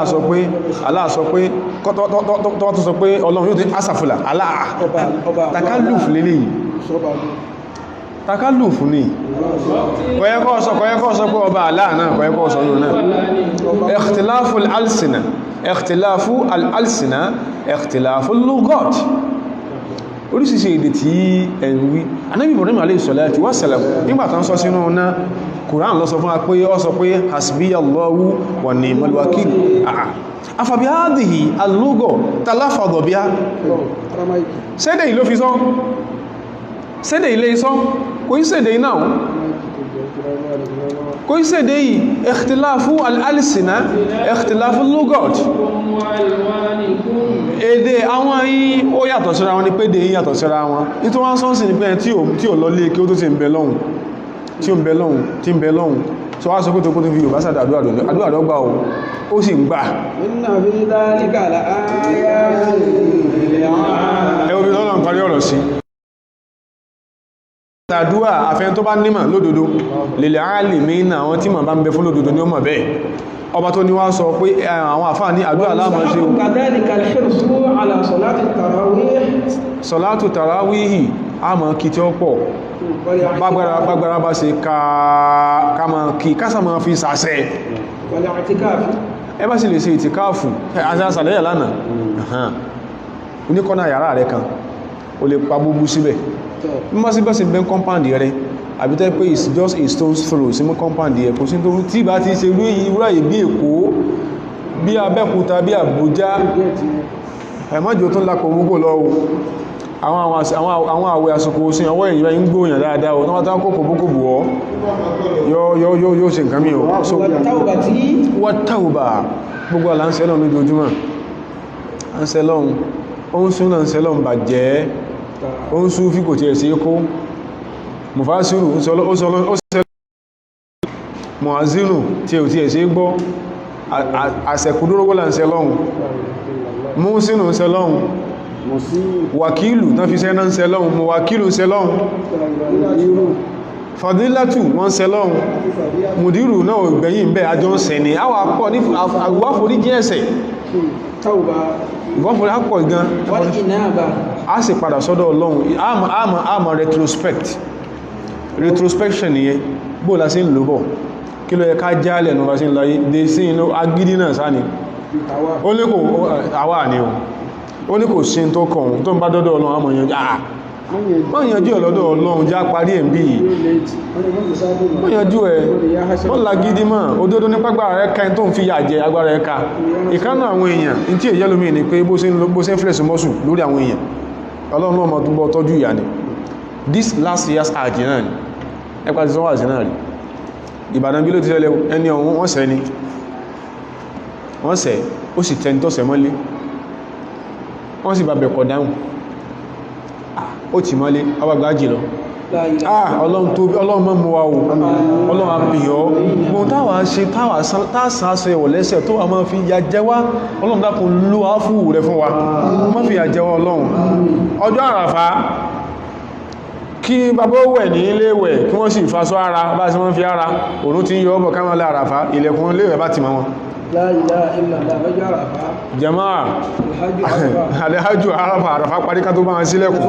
sọ pé tọ́wọ́ tó sọ pé Ọlọ́run yóò tí asàfùlà Allah takálùfù lélẹ̀ yìí takálùfù ní kọ̀yẹ́kọ́ sọ pé ọba Allah náà kọ̀yẹ́kọ́ sọ lónà ikhtilafu al-alsina ikhtilafu al-alsina ikhtilafu al-lughat oríṣìíṣẹ́ èdè tí ẹ̀wí Ànábì Ibrahim alayhi salatu wa salam nígbà tán sọ sínú náà Kùránì ló sọ fún wa pé ó sọ pé hasbiyallahu wa ni'mal wakil afabi hadhihi al-lugha talafadha biha sédè ìlò fi sọ sédè ilé isọ́ kò í sédè iná kò í sédè yìí ikhtilafu al-alsina ikhtilafu al-lughat èdè àwọn yìí ó yàtọ̀ síra wọn ní pé èdè yìí yàtọ̀ síra wọn nítorí wọ́n sọ́nsì ní pé tí ò lọ lé kí ó tó ti ń bẹ lọ́hùn tí ń bẹ lọ́hùn tó wá sọ pé tó kó tó fi Yorùbá sàdà àdúrà gbà ó sì ń gbà ẹ obi lọ́nà parí ọ̀rọ̀ sí àdúrà àfẹ́ tó bá nímọ̀ lódodo lil alimina àwọn tí mọ̀ bá ń bẹ fún lódodo ní ó mọ̀ bẹ́ẹ̀ ọba tó ní wá sọ pé àwọn àfáà ní àdúrà láàmà ṣe sọ̀látù tàràwíhì àmọ́ kí tí ó pọ̀ bágbára bá ṣe ká máa kí kásà máa fi sàṣẹ ẹ bá sì lè ṣe ìtìkáàfù àṣàṣàlẹ́yà lánàá oníkọ́nà yàrá rẹ̀ kan o lè pa gbogbo síbẹ̀ mímọ́ sí bẹ́sìn bẹ́ compound rẹ̀ àbí tẹ́ pé it's just a stone's throw sí mọ́ compound rẹ̀ kò sí tó tí bá ti ṣe rú ìwúráyè bí Èkó bí Abẹ́òkúta bí Àbújá ẹ̀mọ́jò tó lápò gbogbo lọ́wọ́ àwọn àwẹ̀ àsìkò sí ọwọ́ èyí ń gbóyàn dáadáa o tó wọ́n tán kó kòbókò bù ọ́ yóò ṣe nǹkan mí o so wọ́tàùbà gbogbo àlà ń sẹ́lọ̀ lójoojúmọ́ ń sẹ́lọ̀ ó ń sún náà ń sẹ́lọ̀ bà jẹ́ ó ń sún fí kò tí ẹ̀ sí kó mufasiru ó sẹ́lọ̀ mọ̀ázínù tí ẹ̀ tí ẹ̀ sí gbọ́ àṣẹ̀kúdúrógbó là ń sẹ́lọ̀ mú sínú ń sẹ́lọ̀ wàkílù tán fi sẹ́nà ń sẹ́lọ́un mọ̀ wàkílù sẹ́lọ́un fàdílátù wọ́n sẹ́lọ́un mùdírù náà gbẹ̀yìn bẹ́ àjọ ń sẹ̀ ní àwọ̀ àpọ̀ ní àwọ̀fòrí jẹ́ ẹ̀sẹ̀ ìwọ́fòrí àpọ̀ gan a sì padà sọ́dọ̀ Ọlọ́run àmà retrospection nìyẹn bó la sí ń lò bọ̀ kí ló yẹ ká jálẹ̀ nù bá sí ń láyé dé sí inú agídí náà sáà ni ó ní kò àwà ní o ó ní kò sí tó kàn tó ń bá dọ́dọ̀ Ọlọ́run àmọ̀ yanjú ọ̀lọ́dọ̀ Ọlọ́run já parí ẹ̀mí wọ́n yanjú ẹ̀ wọ́n lagidi mọ́ òdodo nípa agbára rẹ̀ ká tó ń fi yà jẹ agbára rẹ̀ ká ìkánà àwọn èèyàn in tí èyẹ́ lómi ní pé bó ṣe ń fẹ́lẹ̀sì mọ́sù lórí àwọn èèyàn Ọlọ́run náà mọ̀ tó bọ́ tọ́jú ìyà ni this last year's àjì náà ni ẹgbà ti sọ́wọ́ àjì náà rí Ìbàdàn bí ló ti ṣẹlẹ̀ ẹni ọ̀hún wọ́n sẹ́ ni wọ́n sẹ́ ó sì tẹni tó sẹ́ mọ́lé wọ́n sì bàbẹ̀ kọ̀ dáhùn ó ti mọ́lé ọgbàgbàjì lọ Ọlọ́run mọ́ mọ́ wa o Ọlọ́run àbíyọ́ gbọ́n táwà ṣe táàsà ẹ̀wọ̀ lẹ́sẹ̀ tó wà máa fi ya jẹwa Ọlọ́run dákun ló á fún rẹ̀ fún wa má fi ya jẹwa Ọlọ́run ọjọ́ àràfá kí bàbá wẹ̀ ní ilé wẹ̀ kí wọ́n sì fasọ ara bá sí wọ́n fi ara òun ti ń yọ ọbọ̀ kámọ́lá àràfá ilẹ̀kùn ilé rẹ̀ bá ti mọ́ wọn jama'a alhajju arafa parí ká tó bá wọn sílẹ̀kùn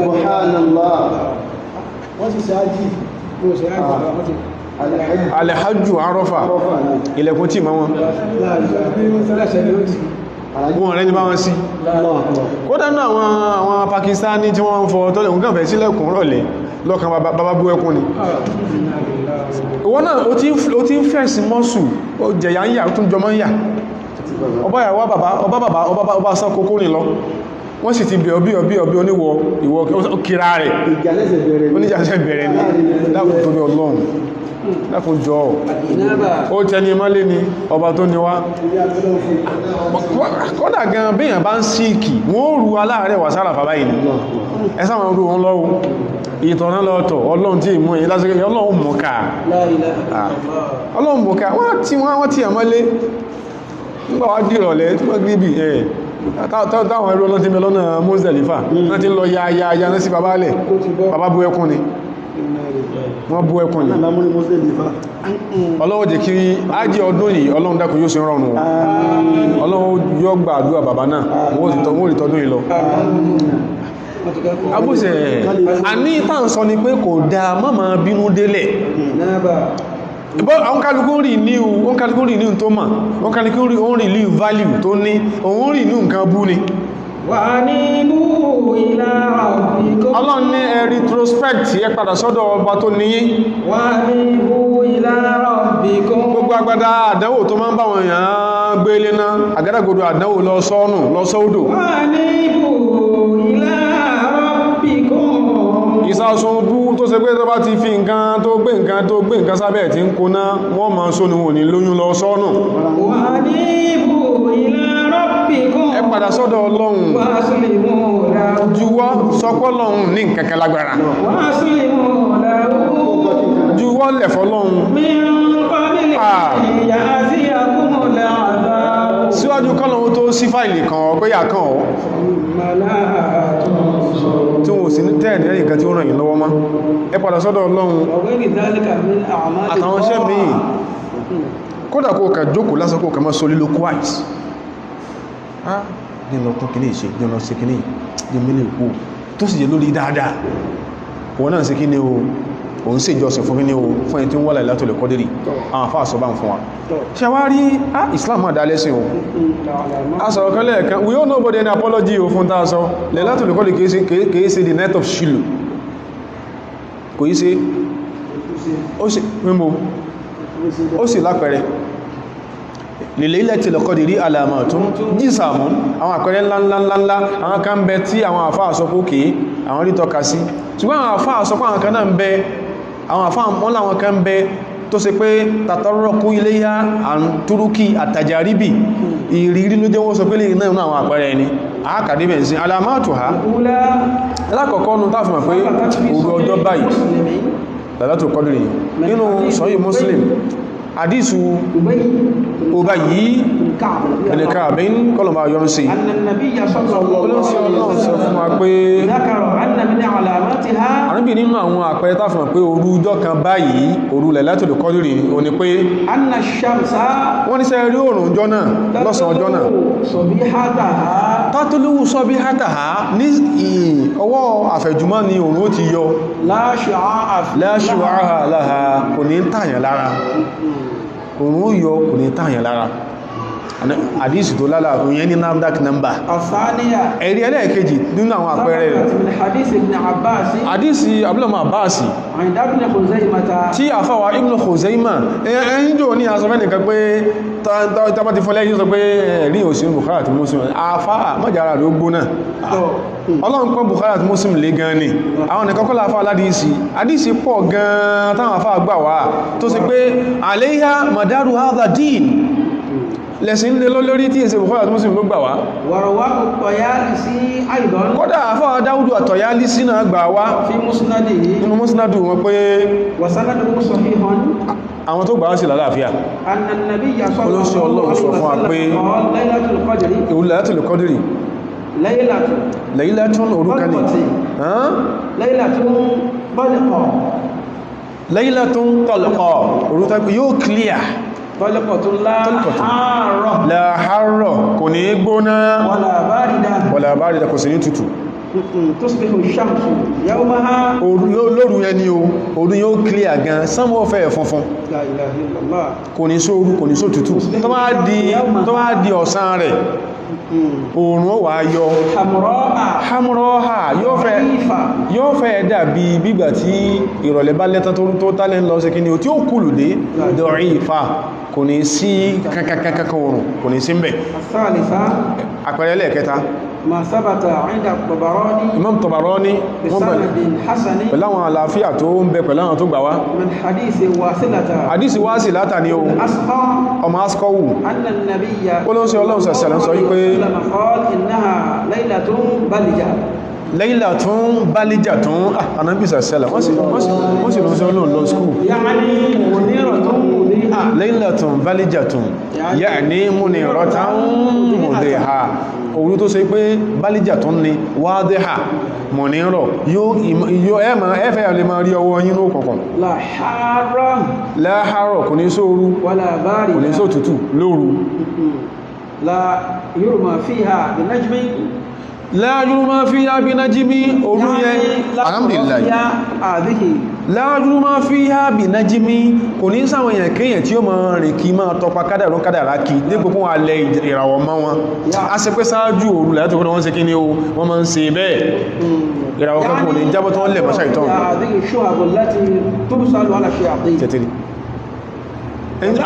alhajju arafa ilẹ̀kùn tí ma wọn wọ́n rẹ̀ ní bá wọn sí kódà náà àwọn Pakistani tí wọ́n ń fọ́ tọ́lẹ̀ ń gànfẹ́ sílẹ̀kùn rọ̀lẹ̀ lọ́kàn bàbá bú ẹkùn ni ìwọ́n náà ó ti ń fẹ̀sí mọ́sù ó jẹ̀yà ń yà tún jọmọ́ ń yà ọba sán kókó ní lọ wọ́n sì ti bẹ̀ ọbí oníwọ̀ ìwọ̀ kíra rẹ̀ oníjàṣẹ́ bẹ̀rẹ̀ ní dákùn tó ní Ọlọ́run dákùn jọ ó tẹni mọ́lé ni ọba tó ní wá kódà gan bíyàn bá ń síkì wọ́n rú aláàrẹ̀ wà sára fàbá ìní ẹsà wọn rú wọn lọ́wọ́ ìtọ̀nà lọ́tọ̀ Ọlọ́run tí ìmú èyí lásìkò Ọlọ́run mọ̀ká wọ́n tí àmọ́lé nígbà wá dìrọ̀lẹ́ tí wọ́n gbíbì ẹ̀ táwọn ẹrù ọlọ́tí mẹ́lọ́nà Muzdalifa wọ́n ti lọ ya náà sí bàbá lẹ̀ bàbá bú ẹkùn ni wọ́n bú ẹkùn ni Ọlọ́run jẹ́ kí ájí ọdún yìí Ọlọ́run dákun yóò ṣe rọrùn Ọlọ́run yóò gba àdúrà bàbá náà wọ́n rí tọdún yìí lọ abúṣẹ̀ àní ìtàn sọ ni pé kò dáa má máa bínú délẹ̀ àwọn kálukú rí ní tó mà wọ́n kálukú rí oún rí ní value tó ní òun rí ní nǹkan bú ni wà ní ibú ìlà ọ̀bìkó Ọlọ́run ní ẹ retrospect ẹ padà sọ́dọ̀ ọba tó níyí wà ní ibú ìlà ọ̀bìkó gbogbo agbádá àdánwò tó máa ń bá wọn èèyàn gbé lé náà àgádágodo àdánwò lọ sọ́ọ̀nù lọ sọ́ọ̀dò wà ní ibú ìlà ọ̀bìkó ìsásun bú tó ṣe pé tó bá ti fi nǹkan tó gbé nǹkan sábẹ̀ tí ń kó náà wọ́n máa sónú wò ní lóyún lọ sọ́ọ̀nù wà ní ibú ìlà ọ̀bìkó ẹ padà sọ́dọ̀ Ọlọ́run juwọ́ sọpọ́ Ọlọ́run ní nǹkankan lágbára juwọ́ lẹ̀fọ́ Ọlọ́run síwájú kọ́lọ́run tó sí fáìlì kan ọgbẹ́yà kan ọ́ tí wọ́n sì ní tẹ́ẹ̀dẹ̀ nǹkan tí ó ràn yín lọ́wọ́ mọ́ ẹ padà sọ́dọ̀ Ọlọ́run àtàwọn iṣẹ́ míì kódà kó kà jókòó lásán kó kà mọ́ soliloquize ní ọlọ́tún kìíní ìṣe ní ọlọ́ sí kìíní ní mílẹ̀ ìpò tó sì jẹ lórí dáadáa wọ́n náà sí kìíní o òun sì jọsìn fún kìíní o fún ẹni tí ń wọ́lá ìlàtò lè kọ́dìrì àwọn àfáà sọ bá ń fún wa ṣe wá rí Islam máa dá lẹ́sìn o a sọ̀rọ̀ kan lẹ́ẹ̀kan we all nobody any apology o fún tàà sọ lẹ́látò lè kọ́dìrì kìí ṣe the night of Shiloh kò yí ṣe ó sì lápẹẹrẹ li laylatil qadri alamatun jisamun àwọn àpẹẹrẹ ńláńláńlá àwọn kan bẹ tí àwọn àfáà sọ pé òkè àwọn rí tọ́ka sí ṣùgbọ́n àwọn àfáà sọ pé àwọn kan náà ń bẹ àwọn àfáà wọ́n láwọn kan bẹ tó ṣe pé tatarraku ilayha an turuki àtàjàríbì ìrírí ló jẹ́ wọ́n sọ pé lè náà àwọn àpẹẹrẹ ẹni àákàdébẹ̀ sí alamatuha alákọ̀ọ́kọ́ nù táfìmọ̀ pé òru ọjọ́ báyìí Lailatul Qadri nínú Sahih Muslim àdísù Ubayy ibn Ka'b kọlọ̀mà yọrù sí olóòsí ọlọ́run sọ fún wa pé àríbì nínú àwọn àpẹẹrẹ táfìmọ̀ pé òru ọjọ́ kan báyìí òru Lailatul Qadri ó ní pé wọ́n ní sẹ́ rí òrùn ọjọ́ náà lọ́sàn ọjọ́ náà tátúlúwù sabihataha ní ọwọ́ àfẹ̀jùmọ́ ni òrùn ó ti yọ la shu'a'a laha kò ní tààyàn lára òun ó yọ kò ní tààyàn lára àdísì tó lálà òyìn ní NAFDAC number ẹ̀rí ẹlẹ́ẹ̀kejì nínú àwọn àpẹẹrẹ rẹ̀ àdísì abúlọ̀mọ̀ àbáàsì tí àfáwà Ibn Khuzaymah ẹ̀yìn jò ní asọ́fẹ́ nìkan pé tàbátí fọ́lẹ́ yíò sọ pé ẹ̀rí òsìn Bukhari àti Muslim àfáà mọ́jára rẹ̀ ó gbóná ọlọ́run pọ̀ Bukhari àti Muslim lé gan ni àwọn nìkan kọ́lá àfáà aládìísì àdísì pọ̀ gan táwọn àfáà gbà wá tó sì pé alayha madaru hadha din lẹ́sìn lé lórí tí èsè Bukhari àti Muslim ló gbà wá wàrọ̀wá At-Tayalisi aidan kódà àfáà Dáúdù At-Tayalisi náà gbà wá fi musnadihi nínú musnadu wọn pé wa sanaduhu sahihun àwọn tó gbà wá sí lálàáfíà annabiyya olóṣì ọlọ́run sọ fún wa pé Lailatul Qadri Laylatun orúkà ní Laylatun talqa orúkà yóò clear Tọ́lẹ̀kọ̀tún láàárọ̀ kò ní gbóná wala bárida kò sí ní tutù lóru ẹni o òru yóò clear gan sánmọ́ fẹ́ funfun kò ní sóoru kò ní só tutù tó bá di ọ̀sán rẹ̀ oòrùn ó wà yọ hamroha yóò fẹ́ dàbí bígbà tí ìrọ̀lẹ́ bá lẹ́tán tó tálẹ́ ń lọ sí kíní o tí ó kùlù dé dọ̀rífà kò ní sí kankankankan oòrùn kò ní sí ń bẹ̀ àpẹẹrẹ lẹ́ẹ̀kẹta ma sábàtà inda Tabarani Imam Tabarani pẹ̀lú àwọn àlàáfíà tó ń bẹ pẹ̀lú àwọn tó gbà wá min hadisi Wasilata ni o ọmọ askọ́wù olóńsí ọlọ́run sẹ̀sẹ̀lẹ̀ sọ wípé Laylatun balijatun Ànábì sẹ̀sẹ̀lẹ̀ wọ́n sì lọ́sí ọlọ́run lọ skú Laylatun balijatun ya'ni muniratan mudhiha òru tó ṣe pé balijatun ni wadiha munira yóò ẹ̀fẹ́ lè máa rí ọwọ́ yín ló kọ̀kọ̀ láhárọ̀ kò ní sóoru kò ní só tútù lóru la yurma fiha binajmin òru yẹn alhamdulillah láàrú máa fi yá bí nájímí kò ní sáwọn èèyàn kéèyàn tí ó máa rìn kí máa tọpa kádàrá kí dípò fún alẹ́ ìràwọ̀ mọ́ wọn a ṣe pé sáájú òru láti ọkùnrin wọ́n ṣe kí ní o wọ́n máa ń ṣe bẹ́ẹ̀ ìràwọ̀ kankan ní jábọ́ tó wọ́n lẹ̀ mọ́ṣà ìtọ́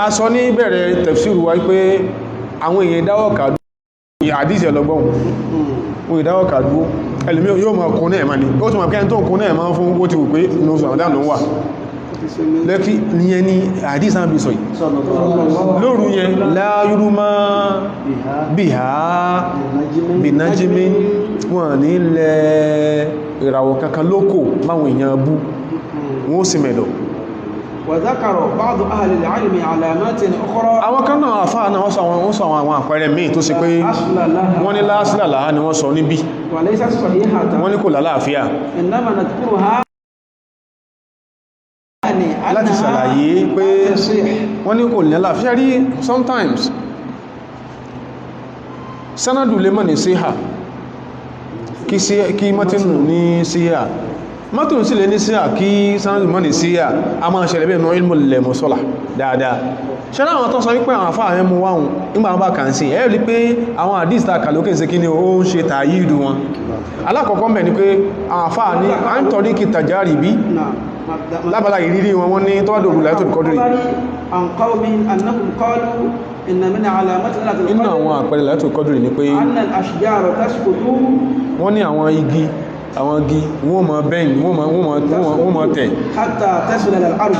a sọ ní bẹ̀rẹ̀ tafsiru wa pé àwọn èèyàn dáwọ́ kàdú àdíṣì ọlọ́gbọ́n wọ́n ìdáwọ́ kàdú ẹlùmí yóò máa kún náà ẹ̀mà ní ó tún máa kẹ́ tó ń kún náà ẹ̀mà fún ó ti wù pé inú Ramadan ló wà lẹ́kí níyẹn ní àdíṣà bí sọ yìí lóru yẹn láyúrú máa bí ha bí nájímí wọ́n ní ilẹ̀ ìràwọ̀ kankan lókò máwọn èèyàn bú wọ́n sì mẹ́lọ̀ وذكر بعض أهل العلم علامات أخرى àwọn kan náà àfáà náà wọ́n sọ àwọn àpẹẹrẹ míì tó sì pé wọ́n ní láásílà láà ni wọ́n sọ níbí وليست صحيحة wọ́n ní kò lálàáfíà إنما نذكرها láti ṣàlàyé pé wọ́n ní kò lálàáfíà rí sometimes sanadu lè mọ́ ní síhà kí mọ́tínù ní síhà mọ́tún sí lè ní síyà kí sanadu mọ́ ní síyà a máa ṣẹlẹ̀ bẹ́ẹ̀ náà ilmù lè mọ́ sọ́lá dáadáa ṣẹ́lá àwọn tó sọ wípé àwọn àfáà rẹ̀ mú wáhùn nígbà wọn bá kàn sí ẹ̀ rí pé àwọn àdísta kàlókè sí kí ni ó ń ṣe tààyí ìdú wọn alákọ̀ọ́kọ́ mẹ́ ni pé àwọn àfáà ní à ń tọ́rí kí tàjárì bí lábàlá ìrírí wọn ní tọ́wádò Lailatul Qadri إن من علامات ليلة inú àwọn القدر àpẹẹrẹ Lailatul Qadri ni pé أن الأشجار تسقط wọ́n ní àwọn igi wọ́n máa bend wọ́n máa tẹ̀ حتى تصل إلى الأرض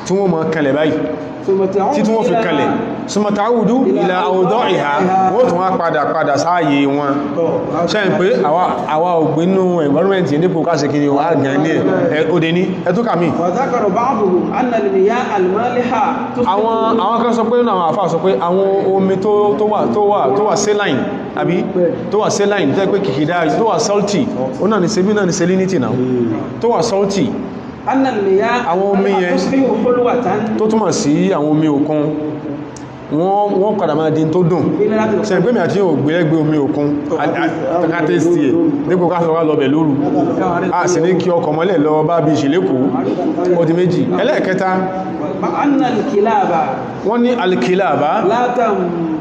tí wọ́n máa kalẹ̀ báyìí ثم تعود tí wọ́n fi إلى kalẹ̀ summa ta'udu ila awda'iha wọ́n tún wá padà sáàyè wọn ṣẹ́yìn pé àwa ògbínú environment nípò káṣe kí ni wà gan ní òdè ní ẹtúkà mi وذكر بعضهم أن المياه المالحة àwọn kan sọ pé àwọn àfáà sọ pé àwọn omi tó wà saline àbí tó wà saline tẹ́ pé kìkìdá tó wà salty ó náà ni salinity náà tó wà salty أن المياه àwọn omi yẹn تصبح حلوة tó túmọ̀ sí àwọn omi òkun wọ́n padà máa di tó dùn ṣe pé mi àti yóò gbé ẹgbẹ́ omi òkun àtàkàtẹ́sì ẹ̀ nípò ká sọ́wọ́ lọ́bẹ̀ lóru a sì ní kí ọkọ̀ mọ́lẹ̀ lọ bá bí ìṣẹ̀lẹ́kò ó di méjì ẹlẹ́ẹ̀kẹta أن الكلاب wọ́n ní alkilaba لا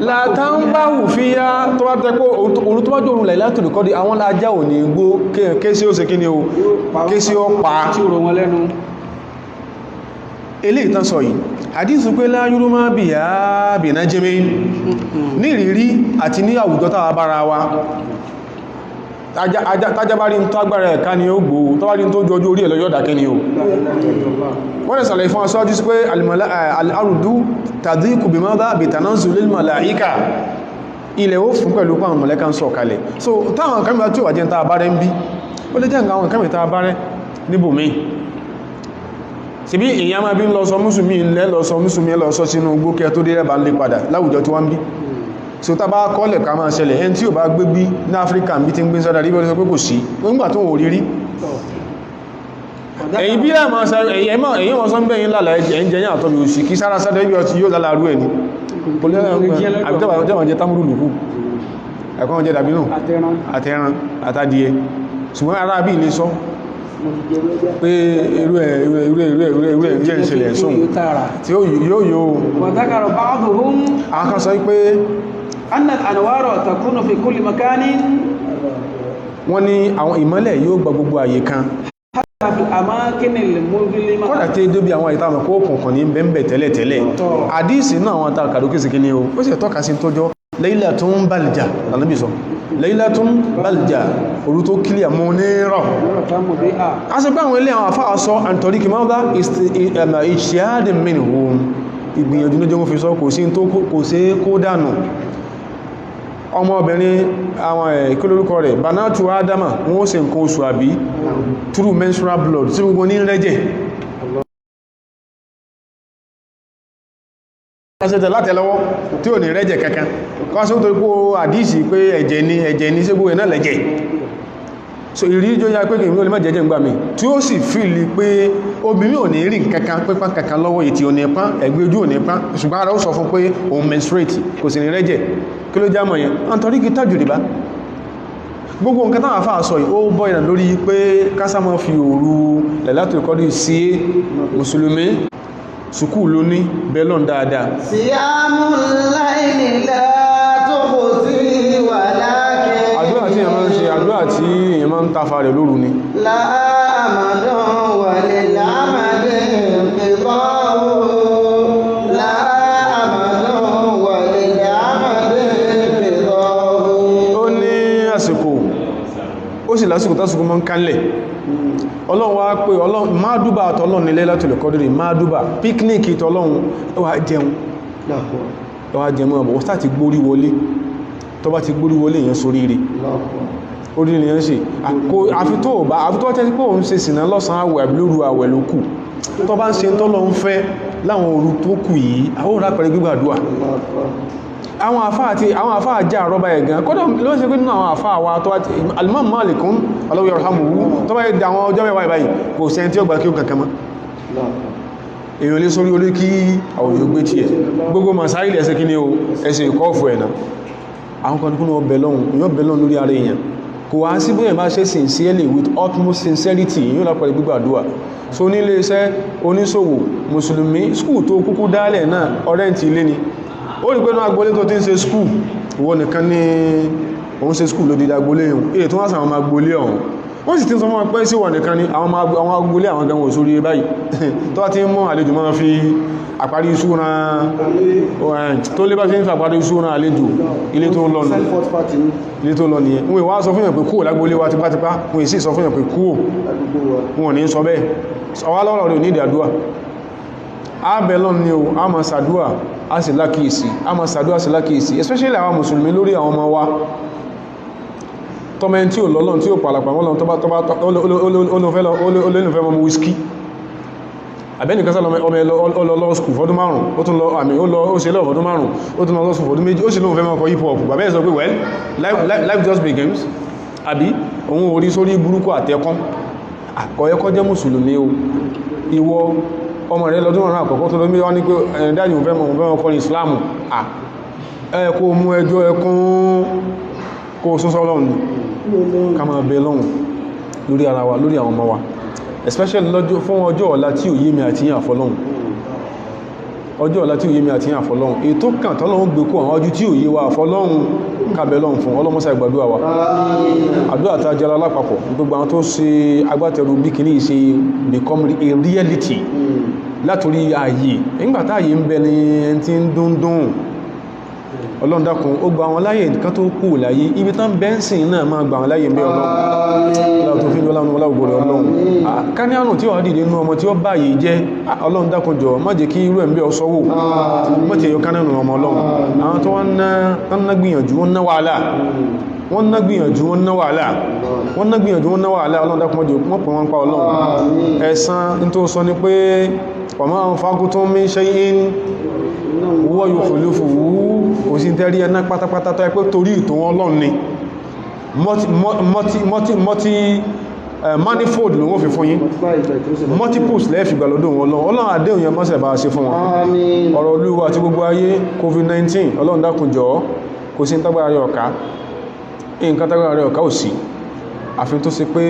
látàmbáwù fi yá tó bá tẹ́kọ́ orú tó bá jọ orun Lailatul Qadri àwọn lájá ò ní gbó kéèsí ó ṣe kí ni o kéèsí ó pa tí ó rọ wọn lẹ́nu ilé ìtàn sọ yìí hadithu pé láyúrú máa bí yá bí ná jẹ́ mẹ́rin ní ìrírí àti ní àwùjọ tàwà bára wa tájábárí tó agbára ẹ̀ká ni ó gbò tọ́wárí tó jọjú orí ẹ̀lọ́yọ́ dákẹ́ ni ó wọ́n lè sàlẹ̀ fún aṣọ́jú sí pé al-ardu tadhiqu bí mọ́dá bí tanazzulil malaika ilẹ̀ ó fún pẹ̀lú pàwọn mọ̀lẹ́ká ń sọ kalẹ̀ so táwọn kàmìlá tí ó wà jẹ́ ta bá rẹ̀ ń bí ó lè jẹ́ àwọn kàmìlá ta bá rẹ̀ níbòmí sí bí èyàn máa bí ń lọ sọ mùsùlùmí ilẹ̀ lọ sọ mùsùlùmí lọ sọ sínú gbókẹ́ tó dé rẹ̀bà ń lè padà láwùjọ tí wọ́n bí so tá bá kọ́lẹ̀ ká máa ṣẹlẹ̀ ẹni tí ò bá gbé bí ní Áfíríkà bí ti ń gbé sọ́dá rí bọ́lẹ̀ sọ pé kò sí nígbà tó wò rírí ẹ̀yìn bí láàmà èyàn wọ́n sọ ń bẹ̀yìn lálà ẹ̀yìn jẹyìn àtọ́bí òsì kí sára sádẹ́ ibi ọtí yóò lálà rú ẹni àbítẹ́wọ̀n jẹ́ tamuru lùkú ẹ̀kọ́ jẹ́ dàbínú àtẹran àtàdìẹ ṣùgbọ́n ará bí ilé sọ pé irú ẹ̀ jẹ́ ìṣẹ̀lẹ̀ ẹ̀sùn tí ó yóò وذكر بعضهم àwọn kan sọ pé أن الأنوار تكون في كل مكان wọ́n ní àwọn ìmọ́lẹ̀ yóò gba gbogbo àyè kan حتى في الأماكن المظلمة kọ́dà tí débi àwọn ìtàmà kó kùnkùn ní bẹ̀m̀bẹ̀ tẹ́lẹ̀tẹ́lẹ̀ àdíìsì náà àwọn àtàkàdókè sí kí ní o ó sì tọ́ka sí tó jọ Laylatun balja lànàbì sọ Laylatun balja òru tó kílíà mú ní rọ̀ a sì pé àwọn ilé àwọn àfáà sọ àntorí kí máa dá ìṣẹ́ádìn minhum ìgbìyànjú ní jẹun fi sọ kò sí kó dànù ọmọbìnrin àwọn ìkólórúkọ rẹ̀ banatu adama wọ́n ó ṣe nǹkan oṣù àbí through menstrual blood tí gbogbo ní rẹ́jẹ̀ ṣẹ̀tẹ̀ látẹ̀lọ́wọ́ tí ò ní rẹ́jẹ̀ kankan kọ́ sí ó torí pé àdíṣì pé ẹ̀jẹ̀ ní sí gbogbo ẹ̀ náà lẹ́jẹ̀ so ìrí jọ ya pé kìí olè mẹ́jẹ̀jẹ̀ ń gbà mí tí ó sì fìlì pé obìnrin ò ní rí kankan pípán kankan lọ́wọ́ ètì ò ní pán ẹgbẹ́ ojú ò ní pán ṣùgbọ́n ara ó sọ fún pé òun menstruate kò sì ní rẹ́jẹ̀ kí ló jámọ̀ yẹn a ń torí kí tájù rí bá gbogbo nǹkan táwọn afáà sọ yìí ó bọ́ ìrìn lórí pé kásámọ́ fi òru Lailatul Qadri sí mùsùlùmí sùkú ló ní bẹ́lọ́n dáadáa Siyamul layli la tuqsi walakin àdúrà tí èèyàn máa ń ṣe àdúrà tí èèyàn máa ń tafa rẹ̀ lóru ni la amadun wa lil amali inqida'u la amadun wa lil amali inqida'u ó ní àsìkò ó sì lásìkò tásìkò mọ́ ń kánlẹ̀ ọlọ́run wá pé ọlọ́run máàdúbà àtọ́lọ́run ní Laylatul Qadri máàdúbà píkníkì tọ́lọ́run ẹwà jẹun ọ̀bọ̀ wọ́n ti gbórí wọlé tó bá ti gbórí wọlé yẹn sórí rí orí ni yẹn ṣe àfi tó tẹ́ pé òun ṣe sìnà lọ́sàn àwẹ̀ àbílóru àwẹ̀ ló kù tó bá ń ṣe tọ́lọ́run fẹ́ láwọn òru tó kù yìí àwọn òrà pẹ̀lú gbígbàdúà àwọn àfáà já àrọ́bà ẹ̀gán kọ́dọ̀ ló ń ṣe pé nínú àwọn àfáà wa tó wá ti Al-Imam Malikun Allahu yarhamuhu tó bá yẹ àwọn ọjọ́ mẹ́wàá ìbáyìí kò sẹ́ni tí ó gbà kí ó kankan mọ́ èyàn lé sórí orí kí àwòyò gbé tí ẹ̀ gbogbo masáìlì ẹsẹ̀ kí ní o ẹsẹ̀ ìkọ́ọ̀fù ẹ̀nà àwọn kan kúnnà ọbẹ̀lọ́n lórí ara èèyàn kò wá sí bóyẹ̀ bá ṣe sincerely with utmost sincerity yíò lápẹ̀lẹ̀ gbígbàdúwà so nílé iṣẹ́ oníṣòwò mùsùlùmí skúù tó kúkú dálẹ̀ náà ọ̀rẹ́ntì ilé ni ó rí pé náà agbolé tó ti ń ṣe skúù ìwọ nìkan ní òun ṣe skúù lódìdí agbolé yìí èyí tó wá sàwọn agbolé ọ̀hún wọ́n sì ti sọ fún wọn pé sí wọ̀n nìkan ni àwọn agbolé àwọn gan wò sórí báyìí tó wá ti ń mọ́ àlejò máa fi àparí iṣu ran tó lé bá fi ń fi àparí iṣu ran àlejò ilé tó lọ nìyẹn wọ́n wá sọ fún yàn pé kúrò lágbolé wa tipátipá wọ́n sì sọ fún yàn pé kúrò wọn ní sọ bẹ́ẹ̀ ọwá lọ́rọ̀ rẹ̀ ní ìdí àdúà abẹ́lọ́n ni o a ma sàdúà a sì lákìísí especially àwọn mùsùlùmí lórí àwọn ọmọ wa tọ́mẹ́ tí ò lọ́lọ́n tí ò pàlàpà mọ́lọ́n tó bá olóòfẹ́ mọ́ wíṣkí àbẹ́nìkan sálọ ọlọ́lọ́ skùl fọ́dún márùn ó tún lọ àmì ó ṣe lọ́wọ́ fọ́dún márùn ó tún lọ skùl fọ́dún méjì ó sì lóòfẹ́ mọ́ kọ hip hop bàbá ẹ̀ sọ pé well life just begins àbí òun orí sórí burúkú àtẹ́kán àkọ́yẹ́kọ́ jẹ́ mùsùlùmí o ìwọ ọmọ rẹ̀ lọ́dún ọ̀rọ̀ àkọ́kọ́ tó lómi wá ní pé ẹ̀dájì òun fẹ́ mọ́ kọrin islamu kó mú ẹjọ́ ẹkún kó sọ́sọ́ lọ́run ká máa bẹ lọ́run lórí ara wa lórí àwọn ọmọ wa especially lọ́jọ́ fún ọjọ́ ọ̀la tí ò yé mi àti yín àfọlọ́run ọjọ́ ọ̀la tí ò yé mi àti yín àfọlọ́run ètò kàn tọ́lọ́run gbé kó àwọn ọjọ́ tí ò yé wa àfọlọ́run kábẹ̀ lọ́run fún ọlọ́mọsá ìgbàdúrà wa àdúrà tá a jẹ́ alápapọ̀ gbogbo àwọn tó ṣe agbátẹrù bí kìíní ṣe become a reality látorí ààyè nígbàtá ààyè ń bẹ ní ẹni tí ń dúndún Ọlọ́run dákun ó gba wọn láyè nǹkan tó kú láyé ibi tán bẹ́ǹsìn náà máa gba wọn láyè ń bẹ Ọlọ́run tó fi ń lọ́lọ́run ọlọ́gbọ̀rẹ̀ Ọlọ́run káníánù tí ó dìde nínú ọmọ tí ó báyìí jẹ́ Ọlọ́run dákun jọ má jẹ́ kí irú ẹ̀ ń bẹ ọsọ́wò má ti yọ káníánù ọmọ Ọlọ́run àwọn tó wọ́n ná gbìyànjú wọ́n ná wàhálà wọ́n ná gbìyànjú wọ́n ná wàhálà Ọlọ́run dákun mọ́jọ mọ́ pẹ̀ wọ́n pa Ọlọ́run ẹ̀san tó sọ ni pé ọmọ àwọn fagútún min shay'in wọ́n yóò fòlú fòwú kò sí tẹ́rí ẹ̀nà pátápátá tó ẹgbẹ́ torí ìtò wọn Ọlọ́run ni manifold ló wọ́n fi fún yín multiples lẹ́ẹ̀fì gbàlódò wọn Ọlọ́run àdéhùn yẹn mọ́sẹ̀ bá ṣe fún wọn ọ̀rọ̀ Olúwa àti gbogbo ayé COVID-19 Ọlọ́run dákun jọ̀ọ́ kò sí tágbára rẹ̀ ọ̀ká nǹkan tágbára rẹ̀ ọ̀ká ò sí àfi tó ṣe pé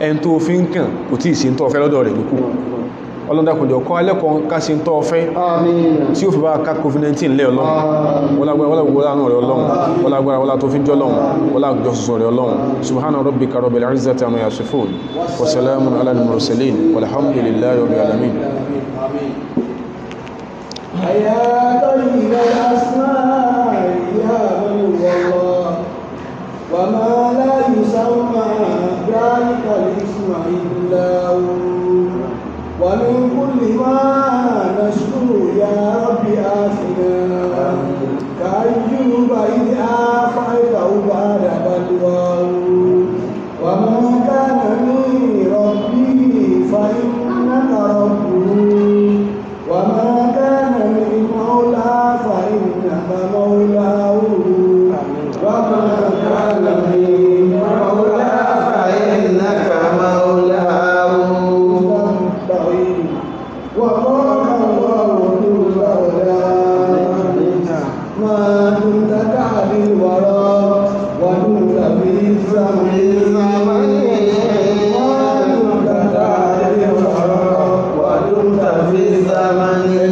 ẹni tó fi ń kàn kò tí ì sí tó ọ̀fẹ́ lọ́dọ̀ rẹ̀ lókù ọlọ́dàkùnjọ kọ́ alẹ́kọ̀ọ́ kásí tọ́ ọ̀fẹ́ tí ó fi bá ká COVID-19 lẹ́ Ọlọ́run wọ́lágbára wọ́lá tó fi jọ Ọlọ́run wọ́lájọ́sọ̀sọ̀ rẹ̀ Ọlọ́run subhana rabbika rabbil izzati amma yasifun wa salamun ala al-mursalin walhamdulillahi rabbil alamin وما لا يسمى ذلك الاسم إلا هو ومن كل ما نشكر يا رب آتنا كأيوب إذ آفيته بعد بلواه وما كان من ربي فإنك ربه وما كان من مولى فإنك مولاه وما كان من مولى فإنك مولاه وقال الله للمولى ما كنت تعدل الورى ودمت في الزمن ما كنت تعدل الورى ودمت في الزمن